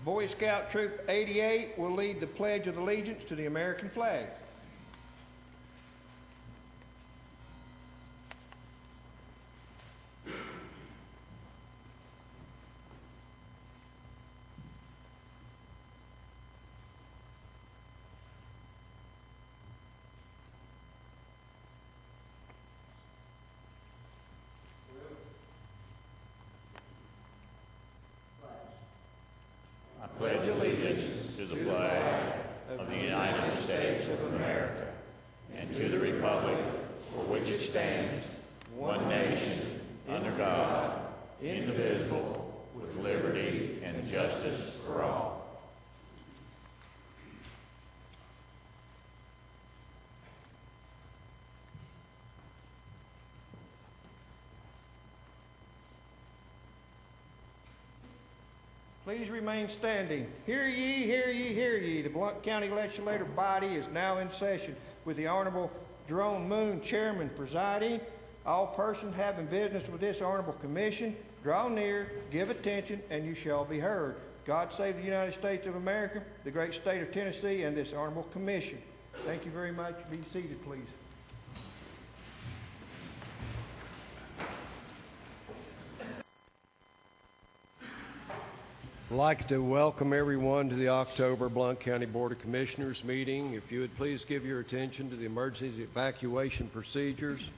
Boy Scout Troop 88 will lead the Pledge of Allegiance to the American flag. I pledge allegiance to the flag of the United States of America and to the republic for which it stands, one nation, under God, indivisible, with liberty and justice for all. Please remain standing. Hear ye, hear ye, hear ye. The Blount County Legislative Body is now in session with the Honorable Jerome Moon, Chairman, presiding. All persons having business with this Honorable Commission, draw near, give attention, and you shall be heard. God save the United States of America, the great state of Tennessee, and this Honorable Commission. Thank you very much. Be seated, please. I'd like to welcome everyone to the October Blount County Board of Commissioners meeting. If you would please give your attention to the emergency evacuation procedures.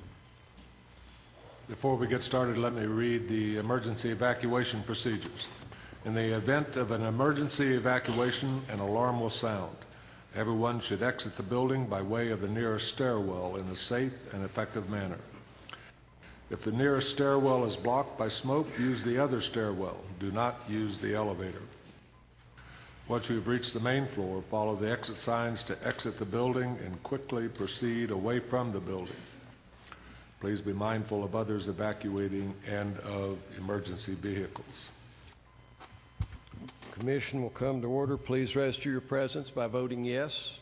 Before we get started, let me read the emergency evacuation procedures. In the event of an emergency evacuation, an alarm will sound. Everyone should exit the building by way of the nearest stairwell in a safe and effective manner. If the nearest stairwell is blocked by smoke, use the other stairwell. Do not use the elevator. Once you've reached the main floor, follow the exit signs to exit the building and quickly proceed away from the building. Please be mindful of others evacuating and of emergency vehicles. Commission will come to order. Please register your presence by voting yes.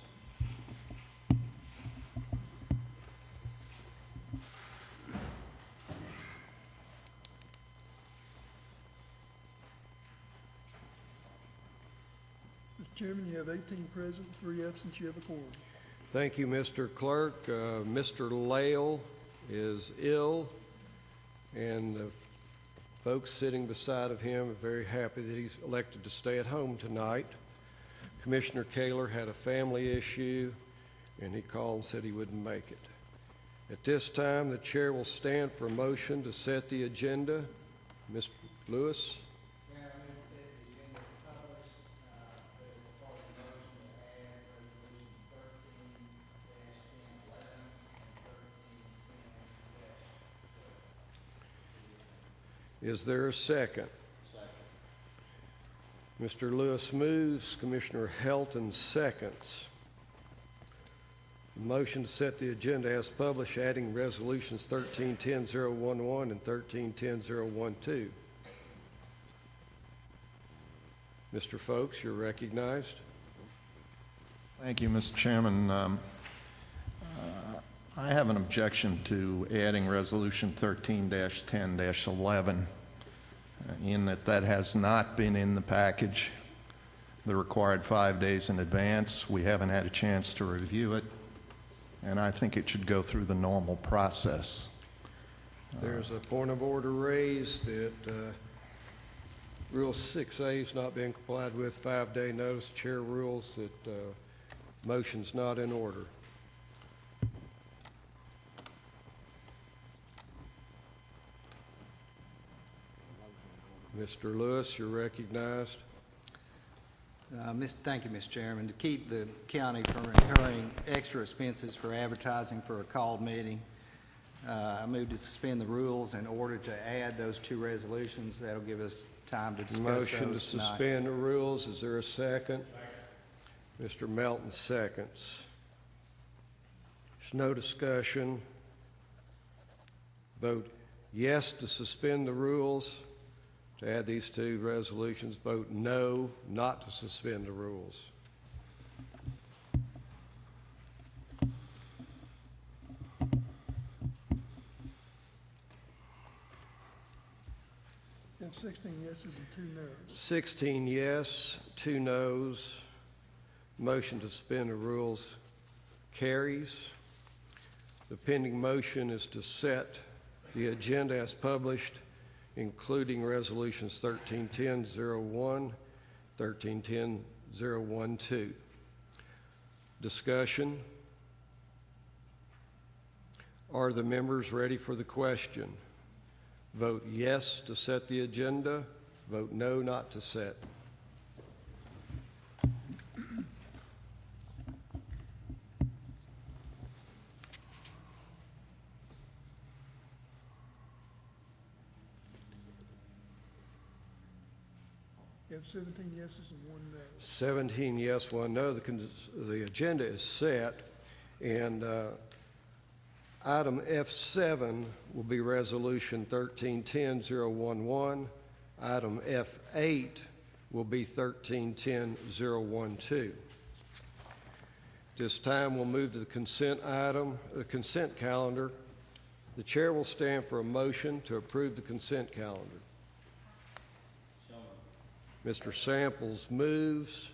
Chairman, you have 18 present, 3 absent. You have a quorum. Thank you, Mr. Clerk. Mr. Lale is ill, and the folks sitting beside of him are very happy that he's elected to stay at home tonight. Commissioner Kaler had a family issue, and he called and said he wouldn't make it. At this time, the chair will stand for a motion to set the agenda. Mr. Lewis. Is there a second? Second. Mr. Lewis moves. Commissioner Helton seconds. The motion to set the agenda as published, adding resolutions 13-10-011 and 13-10-012. Mr. Folks, you're recognized. Thank you, Mr. Chairman. I have an objection to adding resolution 13-10-11 in that has not been in the package the required 5 days in advance. We haven't had a chance to review it, and I think it should go through the normal process. There's a point of order raised that Rule 6A is not being complied with. 5-day notice. Chair rules that motion's not in order. Mr. Lewis, you're recognized. Thank you, Mr. Chairman. To keep the county from incurring extra expenses for advertising for a called meeting, I move to suspend the rules in order to add those 2 resolutions. That'll give us time to discuss Motion to those tonight. suspend the rules. Is there a second? Mr. Melton seconds. There's no discussion. Vote yes to suspend the rules. To add these 2 resolutions, vote no, not to suspend the rules. And 16 yeses and 2 noes. 16 yes, 2 noes. Motion to suspend the rules carries. The pending motion is to set the agenda as published, including resolutions 1310-01, 1310-012. Discussion. Are the members ready for the question? Vote yes to set the agenda. Vote no not to set. You have 17 yeses and 1 no. 17 yes, 1 no. The agenda is set, and item F7 will be Resolution 1310-011. Item F8 will be 1310-012. This time, we'll move to the consent calendar. The chair will stand for a motion to approve the consent calendar. Mr. Samples moves.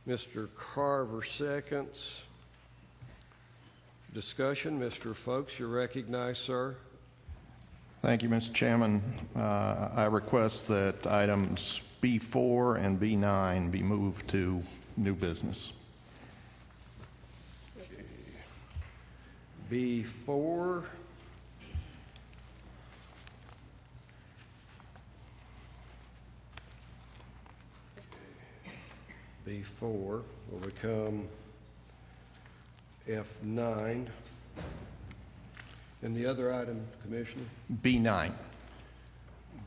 Mr. Carver seconds. Discussion. Mr. Folks, you're recognized, sir. Thank you, Mr. Chairman. I request that items B4 and B9 be moved to new business. B4. B4 will become F9. And the other item, Commissioner? B9.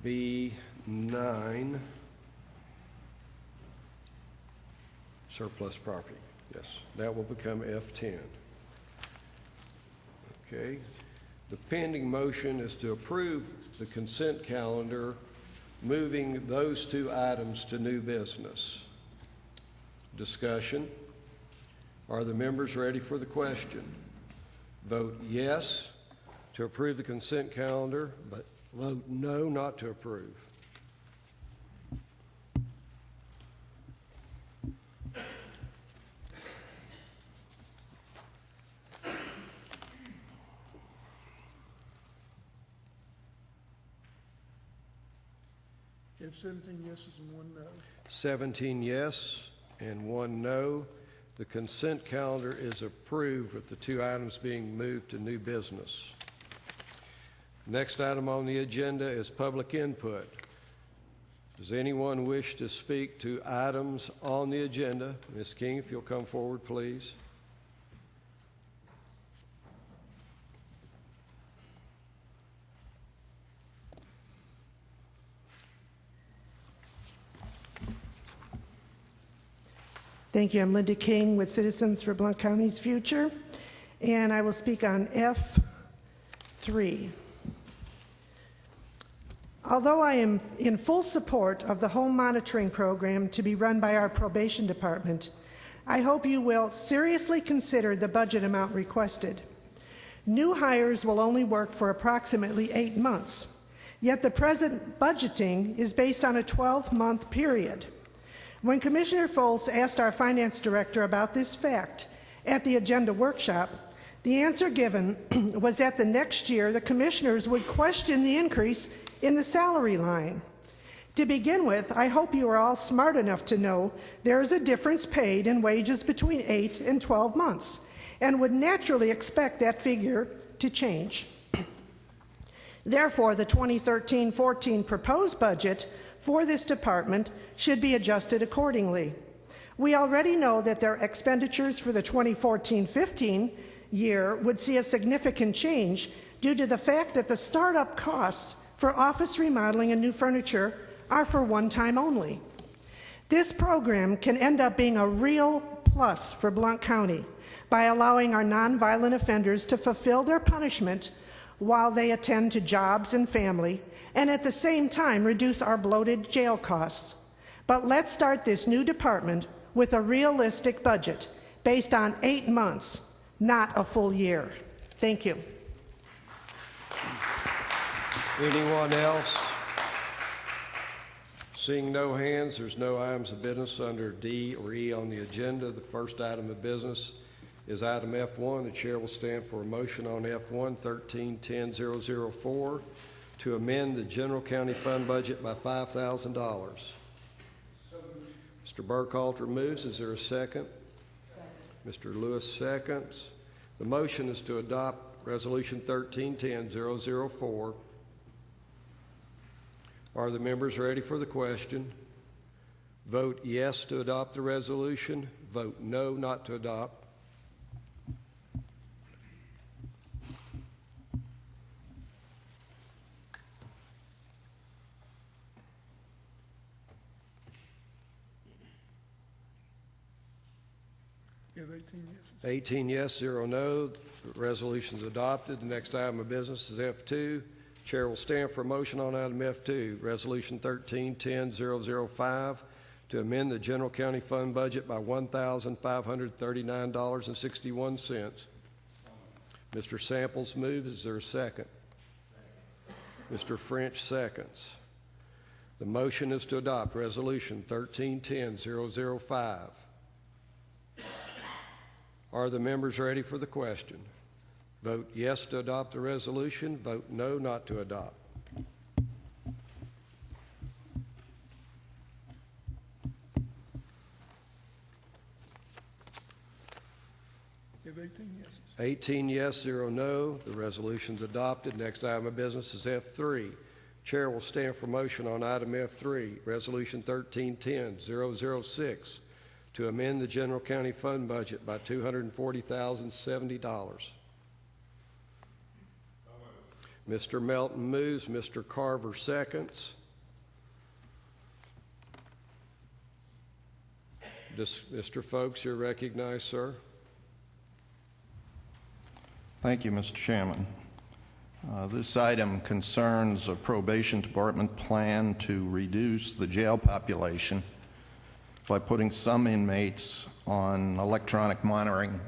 B9, surplus property. Yes, that will become F10. Okay. The pending motion is to approve the consent calendar, moving those 2 items to new business. Discussion. Are the members ready for the question? Vote yes to approve the consent calendar, but vote no not to approve. You have 17 yeses and 1 no. 17 yes and 1 no. The consent calendar is approved with the 2 items being moved to new business. Next item on the agenda is public input. Does anyone wish to speak to items on the agenda? Ms. King, if you'll come forward, please. Thank you. I'm Linda King with Citizens for Blount County's Future, and I will speak on F3. Although I am in full support of the home monitoring program to be run by our probation department, I hope you will seriously consider the budget amount requested. New hires will only work for approximately 8 months, yet the present budgeting is based on a 12-month period. When Commissioner Foltz asked our finance director about this fact at the agenda workshop, the answer given was that the next year the commissioners would question the increase in the salary line. To begin with, I hope you are all smart enough to know there is a difference paid in wages between 8 and 12 months, and would naturally expect that figure to change. Therefore, the 2013-14 proposed budget for this department should be adjusted accordingly. We already know that their expenditures for the 2014-15 year would see a significant change due to the fact that the startup costs for office remodeling and new furniture are for one time only. This program can end up being a real plus for Blount County by allowing our nonviolent offenders to fulfill their punishment while they attend to jobs and family, and at the same time reduce our bloated jail costs. But let's start this new department with a realistic budget based on 8 months, not a full year. Thank you. Anyone else? Seeing no hands, there's no items of business under D or E on the agenda. The first item of business is item F1. The chair will stand for a motion on F1 13-10-004 to amend the general county fund budget by $5,000. Mr. Burkhalter moves. Is there a second? Mr. Lewis seconds. The motion is to adopt Resolution 13-10-004. Are the members ready for the question? Vote yes to adopt the resolution. Vote no not to adopt. You have 18 yeses. 18 yes, 0 no. The resolution is adopted. The next item of business is F2. Chair will stand for a motion on item F2, Resolution 13-10-005, to amend the general county fund budget by $1,539.61. Mr. Samples moves. Is there a second? Mr. French seconds. The motion is to adopt Resolution 13-10-005. Are the members ready for the question? Vote yes to adopt the resolution. Vote no not to adopt. You have 18 yeses. 18 yes, 0 no. The resolution is adopted. Next item of business is F3. Chair will stand for motion on item F3, Resolution 13-10-006, to amend the general county fund budget by $240,070. Mr. Melton moves. Mr. Carver seconds. Mr. Folks, you're recognized, sir. Thank you, Mr. Chairman. This item concerns a probation department plan to reduce the jail population by putting some inmates on electronic monitoring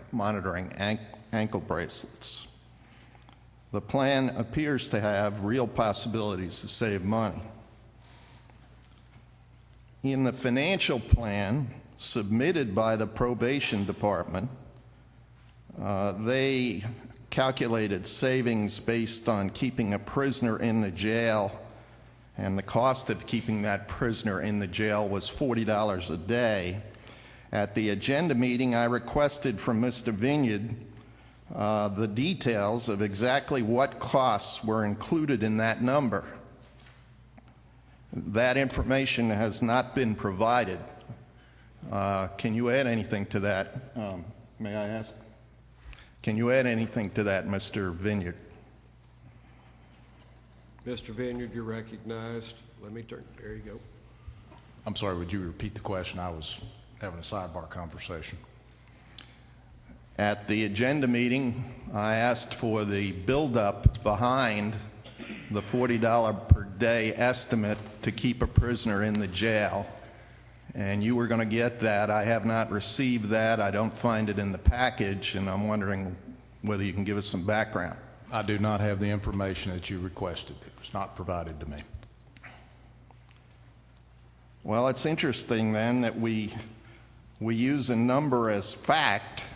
ankle bracelets. The plan appears to have real possibilities to save money. In the financial plan submitted by the probation department, they calculated savings based on keeping a prisoner in the jail, and the cost of keeping that prisoner in the jail was $40 a day. At the agenda meeting, I requested from Mr. Vineyard the details of exactly what costs were included in that number. That information has not been provided. Can you add anything to that? May I ask? Can you add anything to that, Mr. Vineyard? Mr. Vineyard, you're recognized. Let me turn. There you go. I'm sorry, would you repeat the question? I was having a sidebar conversation. At the agenda meeting, I asked for the buildup behind the $40 per day estimate to keep a prisoner in the jail, and you were going to get that. I have not received that. I don't find it in the package, and I'm wondering whether you can give us some background. I do not have the information that you requested. It was not provided to me. Well, it's interesting then that we use a number as fact,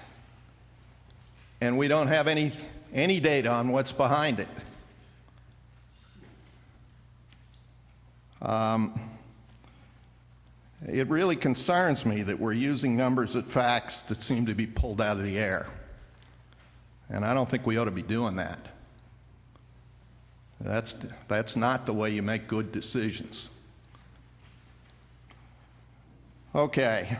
and we don't have any data on what's behind it. It really concerns me that we're using numbers as facts that seem to be pulled out of the air. And I don't think we ought to be doing that. That's not the way you make good decisions. Okay.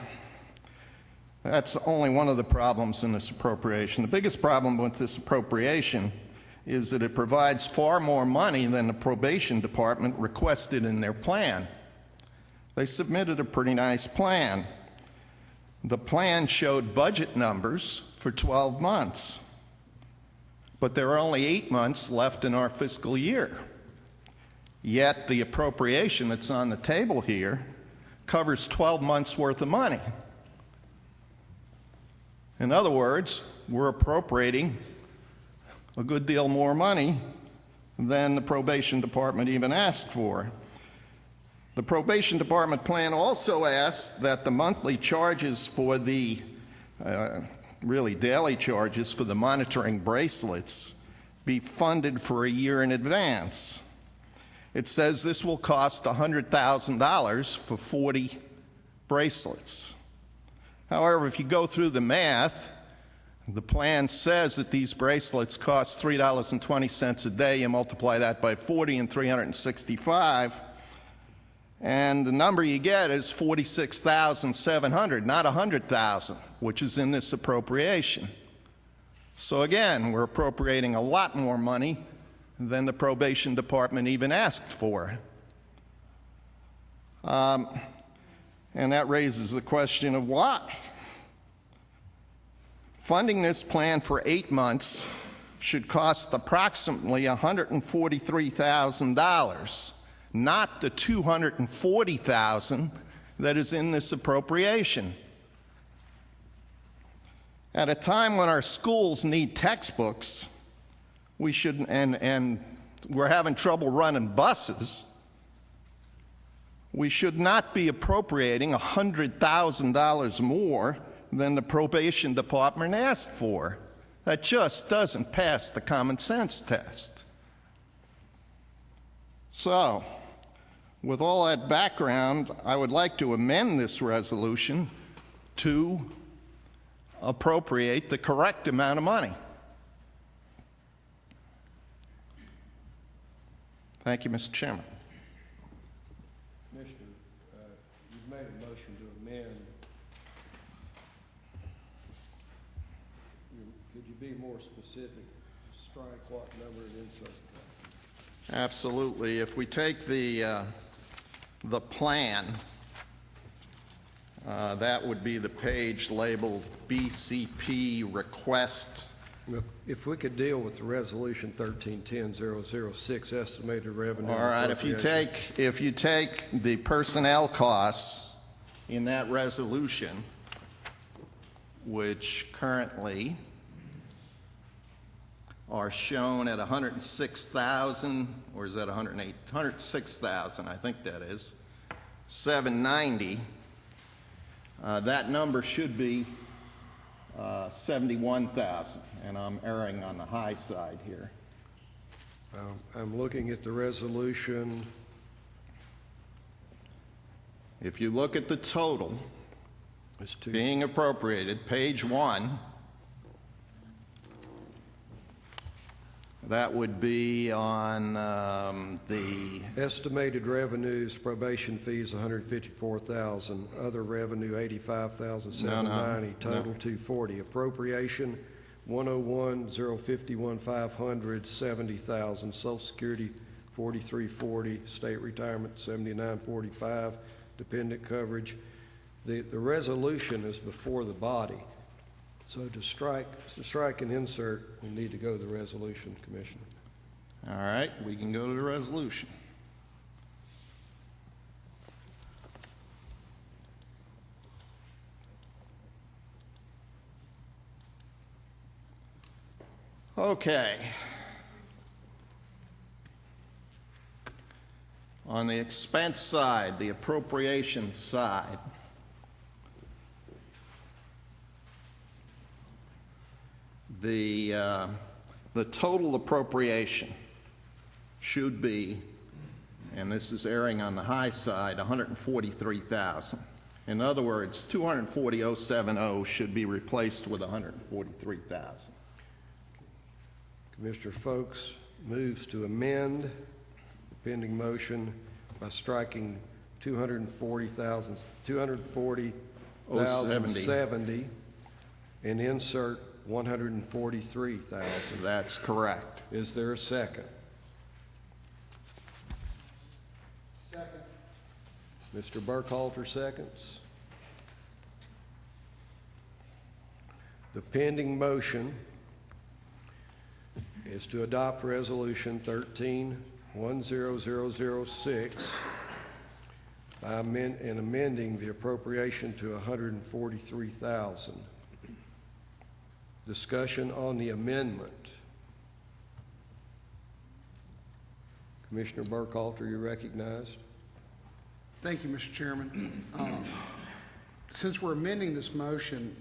That's only one of the problems in this appropriation. The biggest problem with this appropriation is that it provides far more money than the probation department requested in their plan. They submitted a pretty nice plan. The plan showed budget numbers for 12 months, but there are only 8 months left in our fiscal year. Yet the appropriation that's on the table here covers 12 months worth of money. In other words, we're appropriating a good deal more money than the probation department even asked for. The probation department plan also asks that the monthly charges for the, really daily charges for the monitoring bracelets be funded for a year in advance. It says this will cost $100,000 for 40 bracelets. However, if you go through the math, the plan says that these bracelets cost $3.20 a day. You multiply that by 40 and 365, and the number you get is $46,700, not $100,000, which is in this appropriation. So again, we're appropriating a lot more money than the probation department even asked for. And that raises the question of why. Funding this plan for 8 months should cost approximately $143,000, not the $240,000 that is in this appropriation. At a time when our schools need textbooks, we should, and we're having trouble running buses, we should not be appropriating $100,000 more than the probation department asked for. That just doesn't pass the common sense test. So, with all that background, I would like to amend this resolution to appropriate the correct amount of money. Thank you, Mr. Chairman. Commissioner, you've made a motion to amend. Could you be more specific? Strike what number and insert? Absolutely. If we take the plan, that would be the page labeled BCP request. If we could deal with the resolution 1310-006 estimated revenue. All right. If you take the personnel costs in that resolution, which currently are shown at 106,000, or is that 108? 106,000, I think that is. 790. That number should be 71,000, and I'm erring on the high side here. I'm looking at the resolution. If you look at the total being appropriated, page 1, that would be on the Estimated revenues, probation fees, $154,000. Other revenue, $85,790. Total, $240. Appropriation, $101,051,500, $70,000. Social Security, $43,40. State retirement, $79,45. Dependent coverage. The resolution is before the body. So to strike and insert, we need to go to the resolution, Commissioner. All right, we can go to the resolution. Okay. On the expense side, the appropriation side, the total appropriation should be, and this is erring on the high side, $143,000. In other words, $240,070 should be replaced with $143,000. Commissioner Folks moves to amend the pending motion by striking $240,070 and insert $143,000. That's correct. Is there a second? Second. Mr. Burkhalter seconds. The pending motion is to adopt Resolution 13-10006 and amending the appropriation to $143,000. Discussion on the amendment. Commissioner Burkhalter, you're recognized. Thank you, Mr. Chairman. Since we're amending this motion,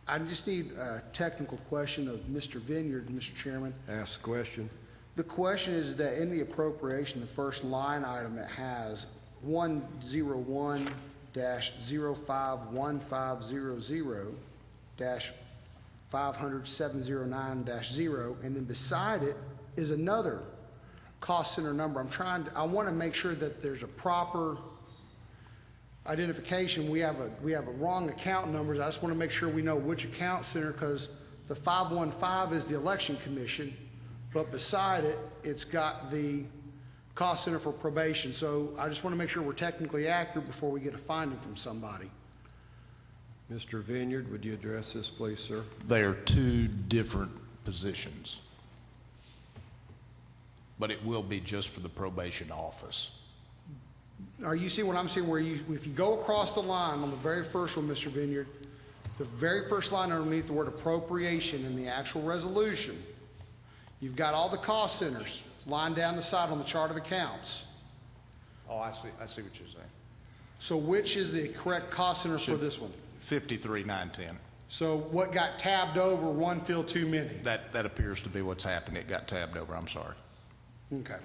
I just need a technical question of Mr. Vineyard, Mr. Chairman. Ask the question. The question is that in the appropriation, the first line item, it has 101-051500-500-709-0, and then beside it is another cost center number. I want to make sure that there's a proper identification. We have a wrong account numbers. I just want to make sure we know which account center, because the 515 is the election commission, but beside it, it's got the cost center for probation. So I just want to make sure we're technically accurate before we get a finding from somebody. Mr. Vineyard, would you address this, please, sir? They are two different positions, but it will be just for the probation office. Are you see what I'm seeing, where if you go across the line on the very first one, Mr. Vineyard, the very first line underneath the word appropriation in the actual resolution, you've got all the cost centers lined down the side on the chart of accounts. Oh, I see what you're saying. So which is the correct cost center for this one? 53,910. So what got tabbed over, one field too many? That appears to be what's happened. It got tabbed over. I'm sorry. Okay.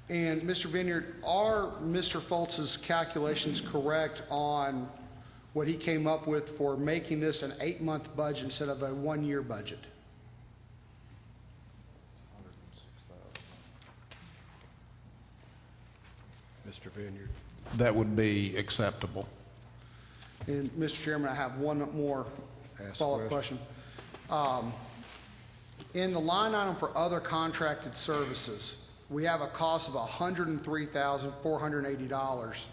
And Mr. Vineyard, are Mr. Foltz's calculations correct on what he came up with for making this an 8-month budget instead of a 1-year budget? Mr. Vineyard. That would be acceptable. And Mr. Chairman, I have one more Ask follow-up question. In the line item for other contracted services, we have a cost of $103,480.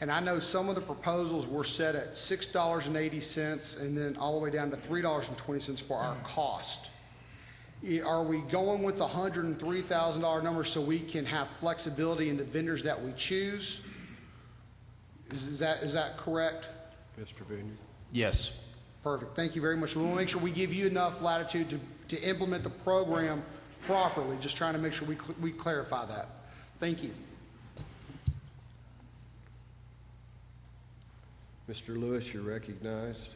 And I know some of the proposals were set at $6.80 and then all the way down to $3.20 for our cost. Are we going with the $103,000 number so we can have flexibility in the vendors that we choose? Is that correct? Mr. Vineyard. Yes. Perfect. Thank you very much. We want to make sure we give you enough latitude to implement the program properly. Just trying to make sure we clarify that. Thank you. Mr. Lewis, you're recognized.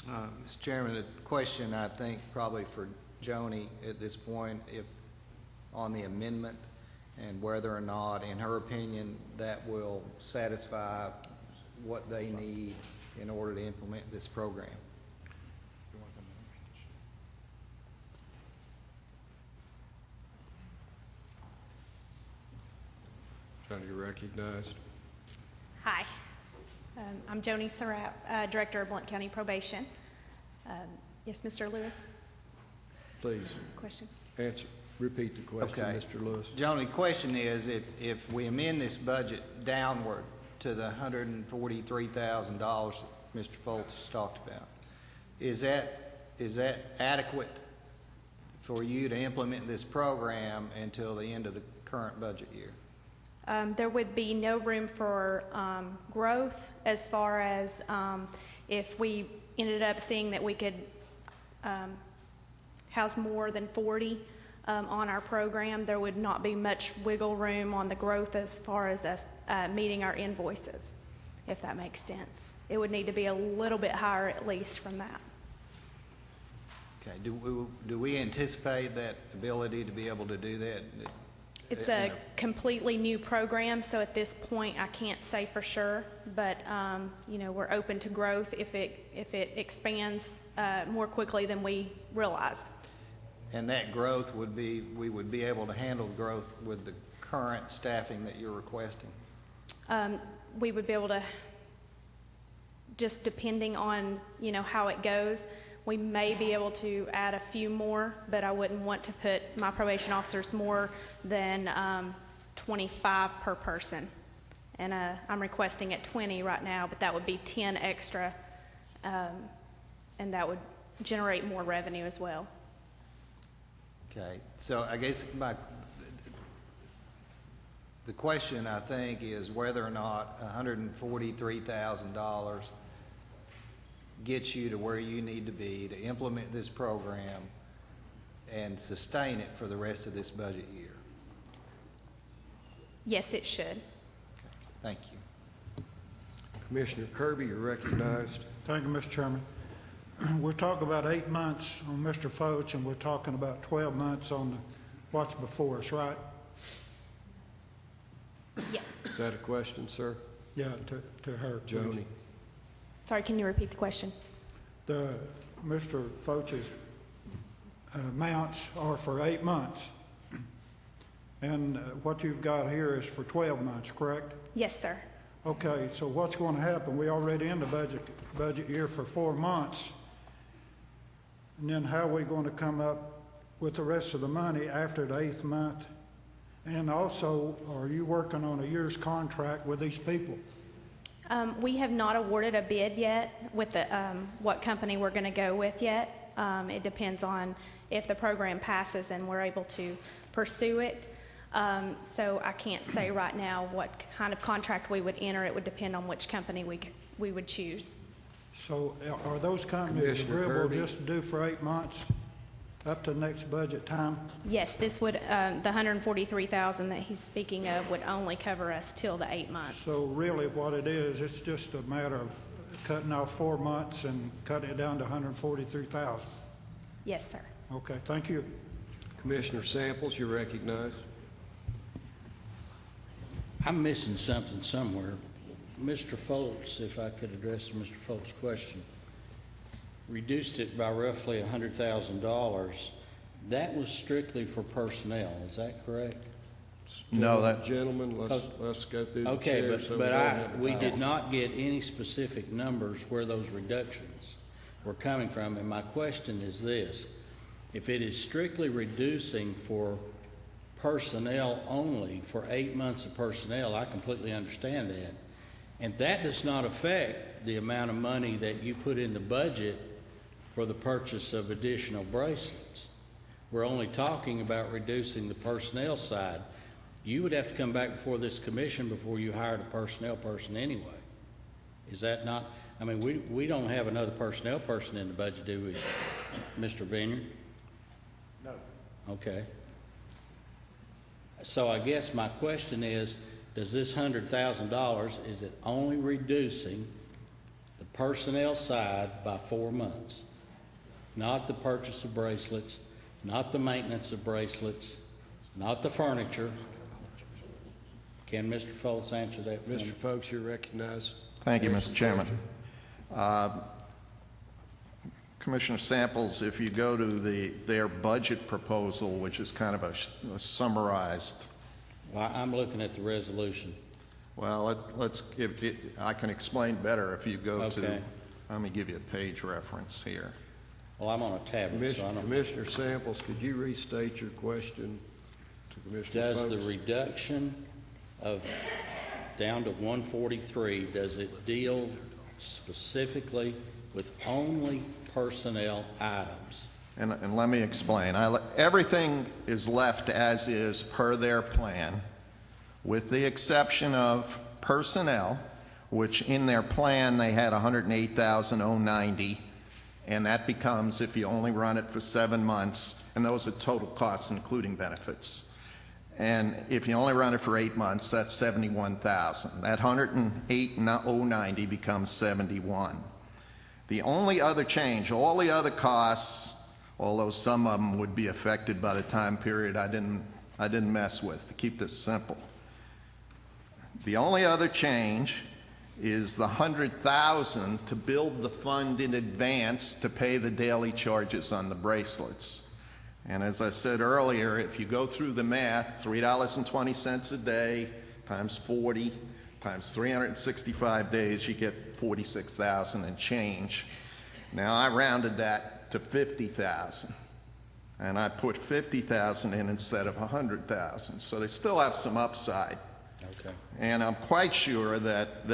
Mr. Chairman, a question I think probably for Joni at this point, if on the amendment and whether or not, in her opinion, that will satisfy what they need in order to implement this program. Trying to get recognized. Hi, I'm Joni Surratt, Director of Blount County Probation. Yes, Mr. Lewis? Please, Question? answer, repeat the question, Okay. Mr. Lewis. Joni, the question is, if we amend this budget downward to the $143,000 Mr. Foltz has talked about, is that adequate for you to implement this program until the end of the current budget year? There would be no room for growth as far as if we ended up seeing that we could house more than 40 on our program. There would not be much wiggle room on the growth as far as us meeting our invoices, if that makes sense. It would need to be a little bit higher at least from that. Okay, do we anticipate that ability to be able to do that? It's a completely new program, so at this point I can't say for sure, but you know, we're open to growth if it expands more quickly than we realize. And that growth would be, we would be able to handle the growth with the current staffing that you're requesting? We would be able to, just depending on, you know, how it goes, we may be able to add a few more, but I wouldn't want to put my probation officers more than 25 per person. And I'm requesting at 20 right now, but that would be 10 extra, and that would generate more revenue as well. Okay, so I guess the question, I think, is whether or not $143,000 gets you to where you need to be to implement this program and sustain it for the rest of this budget year. Yes, it should. Thank you. Commissioner Kirby, you're recognized. Thank you, Mr. Chairman. We're talking about 8 months on Mr. Foach, and we're talking about 12 months on what's before us, right? Yes. Is that a question, sir? Yeah, to her. please. Joni? Sorry, can you repeat the question? Mr. Foach's amounts are for 8 months, and what you've got here is for 12 months, correct? Yes, sir. Okay, so what's going to happen? We already in the budget year for 4 months. And then how are we going to come up with the rest of the money after the 8th month? And also, are you working on a year's contract with these people? We have not awarded a bid yet with the, what company we're going to go with yet. It depends on if the program passes and we're able to pursue it. So I can't say right now what kind of contract we would enter. It would depend on which company we would choose. So are those companies Commissioner agreeable Kirby? just to do for 8 months up to next budget time? Yes, this would, the $143,000 that he's speaking of would only cover us till the 8 months. So really what it is, it's just a matter of cutting off 4 months and cutting it down to 143,000. Yes, sir. Okay, thank you. Commissioner Samples, you're recognized. I'm missing something somewhere. Mr. Foltz, if I could address Mr. Foltz's question, reduced it by roughly $100,000. That was strictly for personnel, is that correct? No, that, Gentlemen, let's go through the Okay, chair. so we don't have a we foul. did not get any specific numbers where those reductions were coming from, and my question is this. If it is strictly reducing for personnel only, for 8 months of personnel, I completely understand that. And that does not affect the amount of money that you put in the budget for the purchase of additional bracelets. We're only talking about reducing the personnel side. You would have to come back before this commission before you hired a personnel person anyway. Is that not? I mean, we don't have another personnel person in the budget, do we, Mr. Vineyard? No. Okay. So I guess my question is, does this $100,000, is it only reducing the personnel side by 4 months? Not the purchase of bracelets, not the maintenance of bracelets, not the furniture. Can Mr. Foltz answer that for me? Mr. Folks, you're recognized. thank you, Mr. Chairman. Commissioner Samples, if you go to their budget proposal, which is kind of a summarized, Well, I'm looking at the resolution. well, let's give it, I can explain better if you go to, Okay. let me give you a page reference here. Well, I'm on a tablet, so I don't. Commissioner Samples, could you restate your question to Commissioner Does the Folks? reduction of down to 143, does it deal specifically with only personnel items? And let me explain. Everything is left as is per their plan, with the exception of personnel, which in their plan they had $108,090, and that becomes, if you only run it for 7 months, and those are total costs including benefits. And if you only run it for 8 months, that's $71,000. That $108,090 becomes $71,000. The only other change, all the other costs, although some of them would be affected by the time period I didn't mess with, to keep this simple. The only other change is the $100,000 to build the fund in advance to pay the daily charges on the bracelets. And as I said earlier, if you go through the math, $3.20 a day times 40 times 365 days, you get $46,000 and change. Now I rounded that to $50,000, and I put $50,000 in instead of $100,000. So they still have some upside. Okay. And I'm quite sure that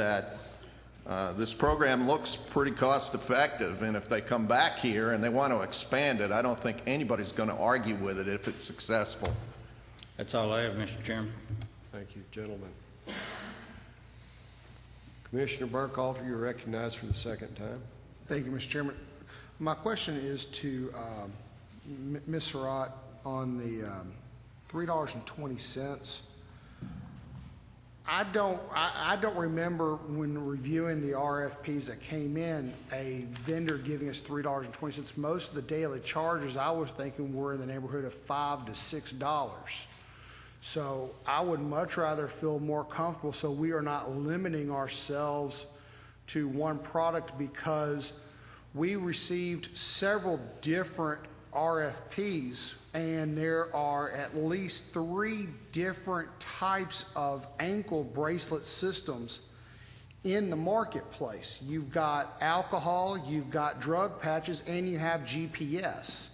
this program looks pretty cost effective, and if they come back here and they want to expand it, I don't think anybody's going to argue with it if it's successful. That's all I have, Mr. Chairman. Thank you, gentlemen. Commissioner Burkhalter, you're recognized for the second time. Thank you, Mr. Chairman. My question is to Ms. Surratt on the $3.20. I don't remember when reviewing the RFPs that came in, a vendor giving us $3.20. Most of the daily charges I was thinking were in the neighborhood of $5 to $6. So I would much rather feel more comfortable so we are not limiting ourselves to one product, because we received several different RFPs, and there are at least 3 different types of ankle bracelet systems in the marketplace. You've got alcohol, you've got drug patches, and you have GPS.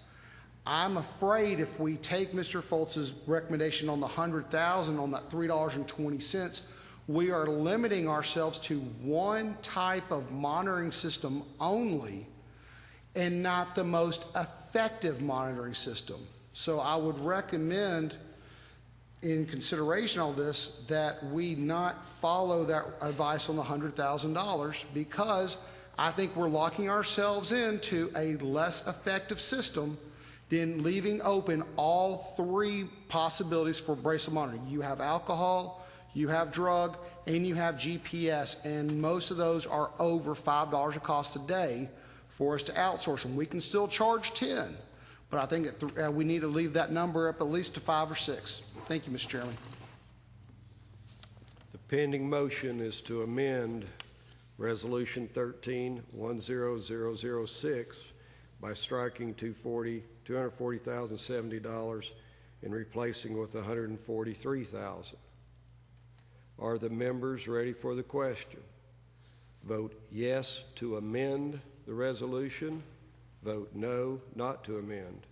I'm afraid if we take Mr. Foltz's recommendation on the 100,000 on that $3.20, we are limiting ourselves to one type of monitoring system only, and not the most effective monitoring system. So I would recommend, in consideration of this, that we not follow that advice on the $100,000, because I think we're locking ourselves into a less effective system than leaving open all 3 possibilities for bracelet monitoring. You have alcohol, you have drug, and you have GPS, and most of those are over $5 a cost a day for us to outsource them. We can still charge 10, but I think we need to leave that number up at least to 5 or 6. Thank you, Mr. Chairman. The pending motion is to amend Resolution 13-10006 by striking $240,070 and replacing with $143,000. Are the members ready for the question? Vote yes to amend the resolution. Vote no, not to amend.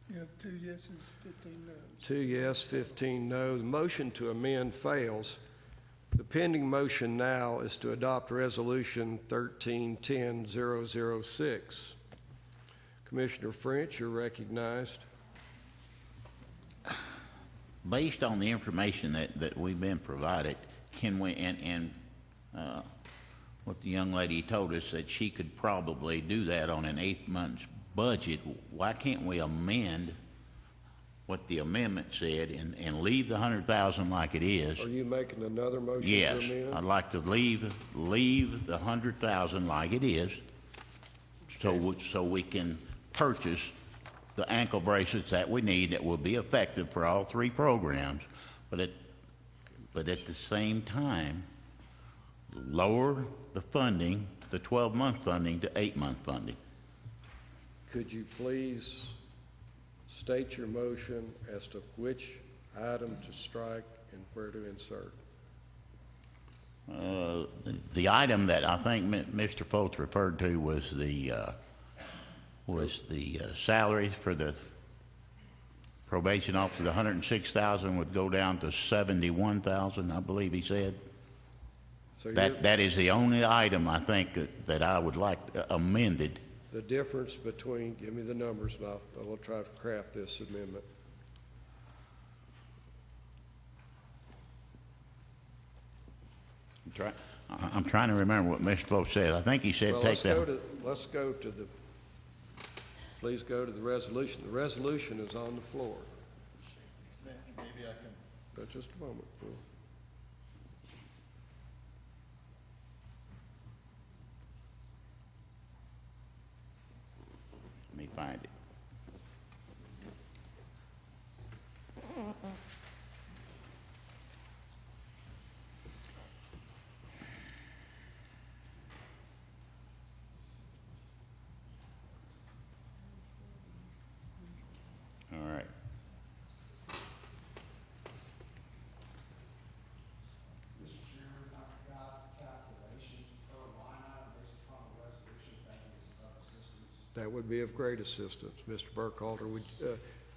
You have 2 yeses, 15 noes. 2 yes, 15 no. The motion to amend fails. The pending motion now is to adopt Resolution 13-10-006. Commissioner French, you're recognized. Based on the information that we've been provided, can we, and what the young lady told us, that she could probably do that on an 8 month's budget, why can't we amend what the amendment said and leave the 100,000 like it is? Are you making another motion Yes, to amend? I'd like to leave the 100,000 like it is, so we can purchase the ankle bracelets that we need that will be effective for all 3 programs, but at the same time, lower the funding, the 12-month funding to 8-month funding. Could you please state your motion as to which item to strike and where to insert? The item that I think Mr. Foltz referred to was the salaries for the probation officer. The 106,000 would go down to 71,000, I believe he said. So that is the only item I think that I would like amended. the difference between, give me the numbers and I will try to craft this amendment. I'm trying to remember what Mr. Foltz said. I think he said Well, take that. let's go to the, please go to the resolution. The resolution is on the floor. Maybe I can. Just a moment. Let me find it. All right. Mr. Chairman, I forgot calculations per line item based upon the resolution that is of assistance. That would be of great assistance, Mr. Burkhalter. Would,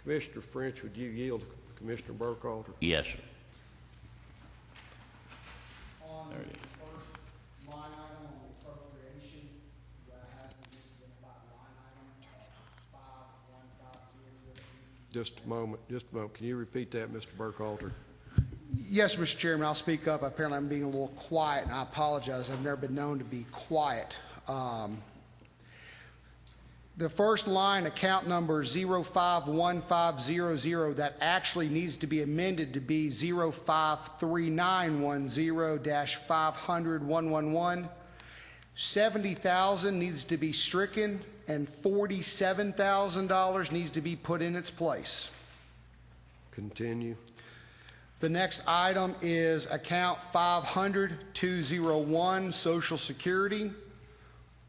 Commissioner French, would you yield to Commissioner Burkhalter? Yes, sir. On There the it is. first line item on the appropriation, that has the misidentified line item, 51500. Just a moment, just a moment. Can you repeat that, Mr. Burkhalter? Yes, Mr. Chairman, I'll speak up. Apparently, I'm being a little quiet, and I apologize. I've never been known to be quiet. The first line, account number 051500, that actually needs to be amended to be 053910-500-111. 70,000 needs to be stricken, and $47,000 needs to be put in its place. Continue. The next item is account 500-201, Social Security.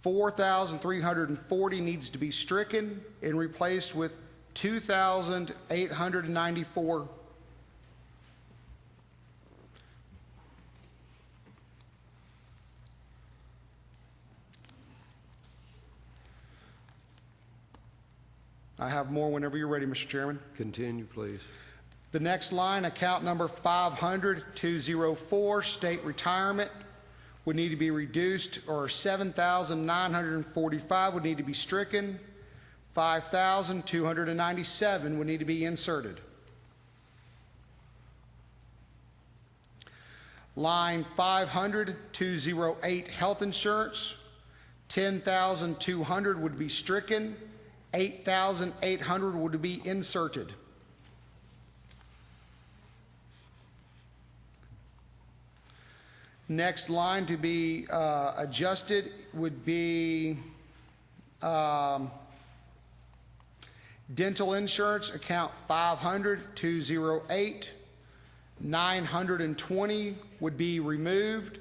4,340 needs to be stricken and replaced with 2,894. I have more whenever you're ready, Mr. Chairman. Continue, please. The next line, account number 500-204, State Retirement, would need to be reduced, or 7,945 would need to be stricken. 5,297 would need to be inserted. Line 500-208, Health Insurance, 10,200 would be stricken. 8,800 would be inserted. Next line to be adjusted would be dental insurance, account 500-208. 920 would be removed.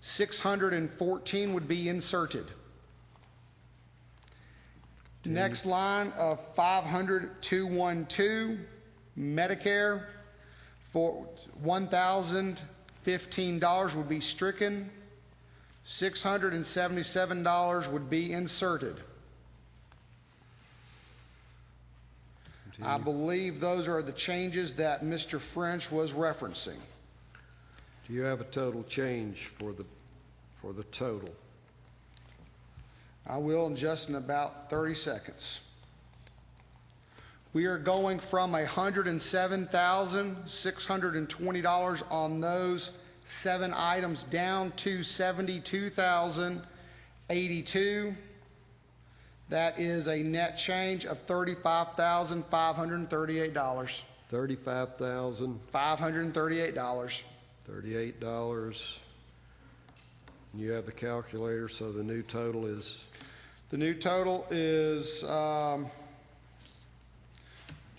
614 would be inserted. Next line of 500-212, Medicare, for $1,015 would be stricken. $677 would be inserted. I believe those are the changes that Mr. French was referencing. Do you have a total change for the total? I will in just in about 30 seconds. We are going from $107,620 on those 7 items down to $72,082. That is a net change of $35,538. $35,538. $38. You have the calculator, so the new total is? The new total is,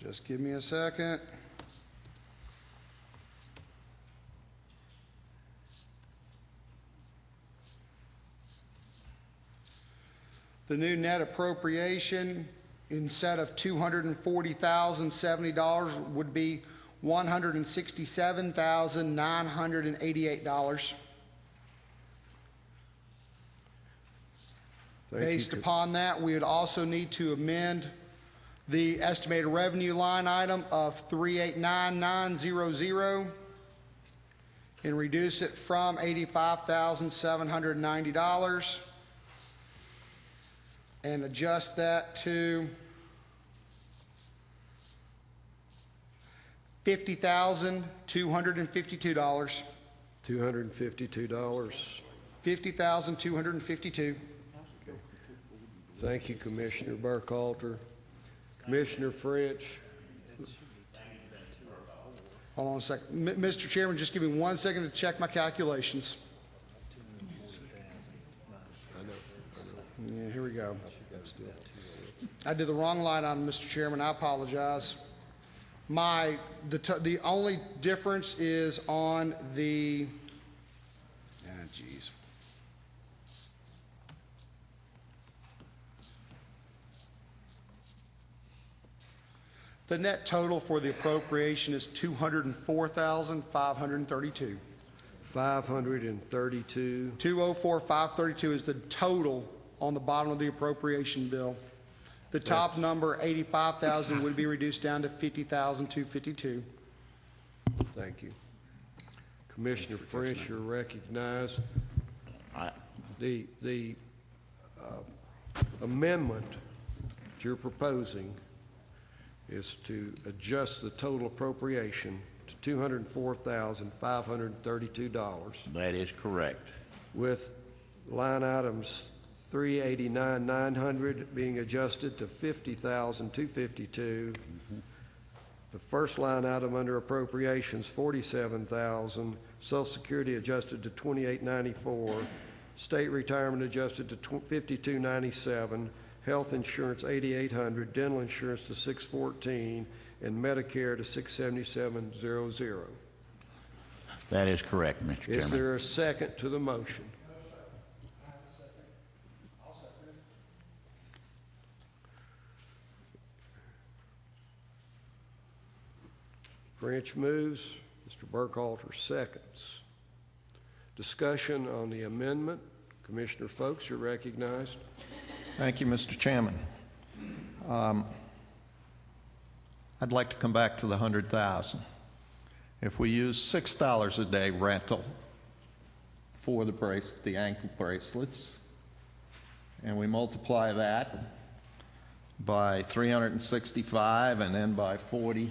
just give me a second. The new net appropriation, instead of $240,070, would be $167,988. Based upon that, we would also need to amend the estimated revenue line item of 389,900 and reduce it from $85,790 and adjust that to $50,252. $252. $50,252. Thank you, Commissioner Burkhalter. Commissioner French. Hold on a second. Mr. Chairman, just give me 1 second to check my calculations. Yeah, here we go. I did the wrong line item, Mr. Chairman. I apologize. The only difference is on the, geez. The net total for the appropriation is $204,532. 532. 204,532 is the total on the bottom of the appropriation bill. The top number, 85,000, would be reduced down to 50,252. Thank you. Commissioner French, you're recognized. The amendment that you're proposing is to adjust the total appropriation to $204,532, That is correct. with line items 389,900 being adjusted to 50,252. The first line item under appropriations, 47,000. Social Security adjusted to 2894. State retirement adjusted to 5297. Health insurance 8,800. Dental insurance to 614, and Medicare to 677,000. That is correct, Mr. Chairman. Is there a second to the motion? French moves. Mr. Burkhalter seconds. Discussion on the amendment. Commissioner Folks, you're recognized. Thank you, Mr. Chairman. I'd like to come back to the 100,000. If we use $6 a day rental for the ankle bracelets, and we multiply that by 365 and then by 40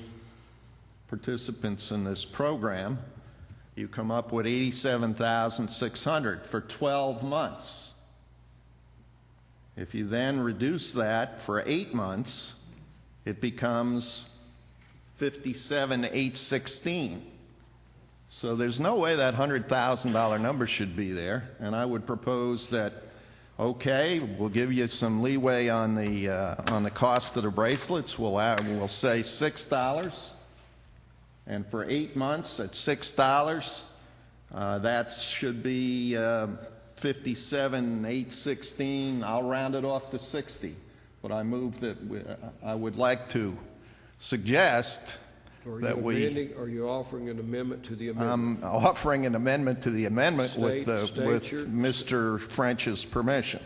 participants in this program, you come up with 87,600 for 12 months. If you then reduce that for 8 months, it becomes 57,816. So there's no way that $100,000 number should be there, and I would propose that, okay, we'll give you some leeway on the cost of the bracelets. We'll say $6. And for 8 months at $6, that should be 57,816. I'll round it off to 60. But I move that I would like to suggest that we. Are you offering an amendment to the amendment? I'm offering an amendment to the amendment with State your- Mr. French's permission.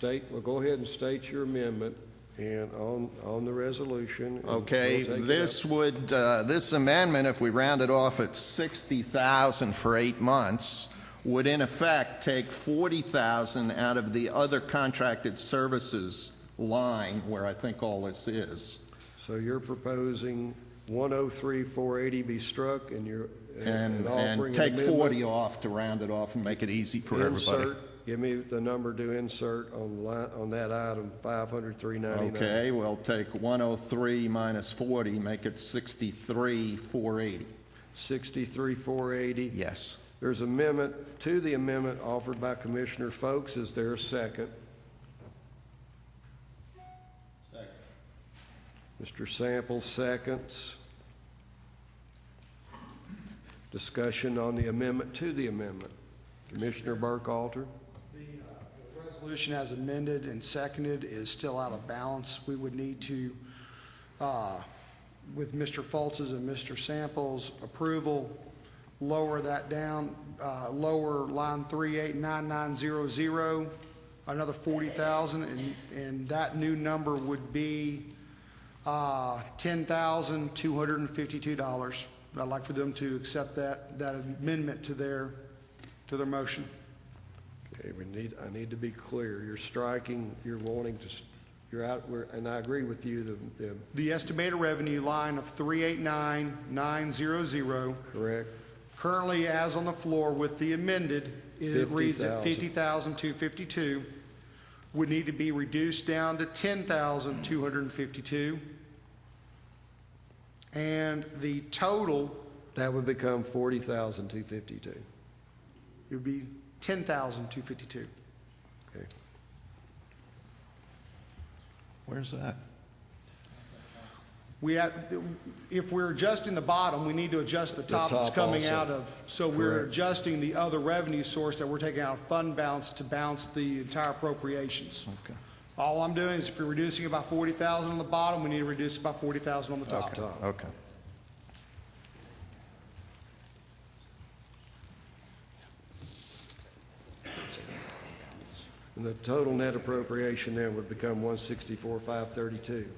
Well, go ahead and state your amendment and on the resolution. and Okay, we'll take it this up. would, this amendment, if we round it off at 60,000 for 8 months, would in effect take 40,000 out of the other contracted services line where I think all this is. So you're proposing 103,480 be struck, and you're And offering an take amendment? 40 off to round it off and make it easy for everybody. Insert, give me the number to insert on that item, 500,399. Okay, we'll take 103 minus 40, make it 63,480. 63,480. Yes. There's amendment to the amendment offered by Commissioner Folks. Is there a second? Second. Mr. Samples seconds. Discussion on the amendment to the amendment. Commissioner Burkhalter. The resolution as amended and seconded is still out of balance. We would need to, with Mr. Foltz's and Mr. Samples' approval, lower that down, lower line 389900, another 40,000, and that new number would be $10,252. But I'd like for them to accept that amendment to their motion. Okay, I need to be clear. You're striking, you're wanting to, and I agree with you, The estimated revenue line of 389,900. correct? Currently, as on the floor with the amended, it reads at 50,252. Would need to be reduced down to 10,252. And the total, That would become 40,252. it would be 10,252. Okay. Where's that? We have, if we're adjusting the bottom, we need to adjust the top that's top coming also. out of. So we're Correct. adjusting the other revenue source that we're taking out of fund balance to balance the entire appropriations. Okay. All I'm doing is if you're reducing it by 40,000 on the bottom, we need to reduce it by 40,000 on the top. Okay. And the total net appropriation then would become 164,532.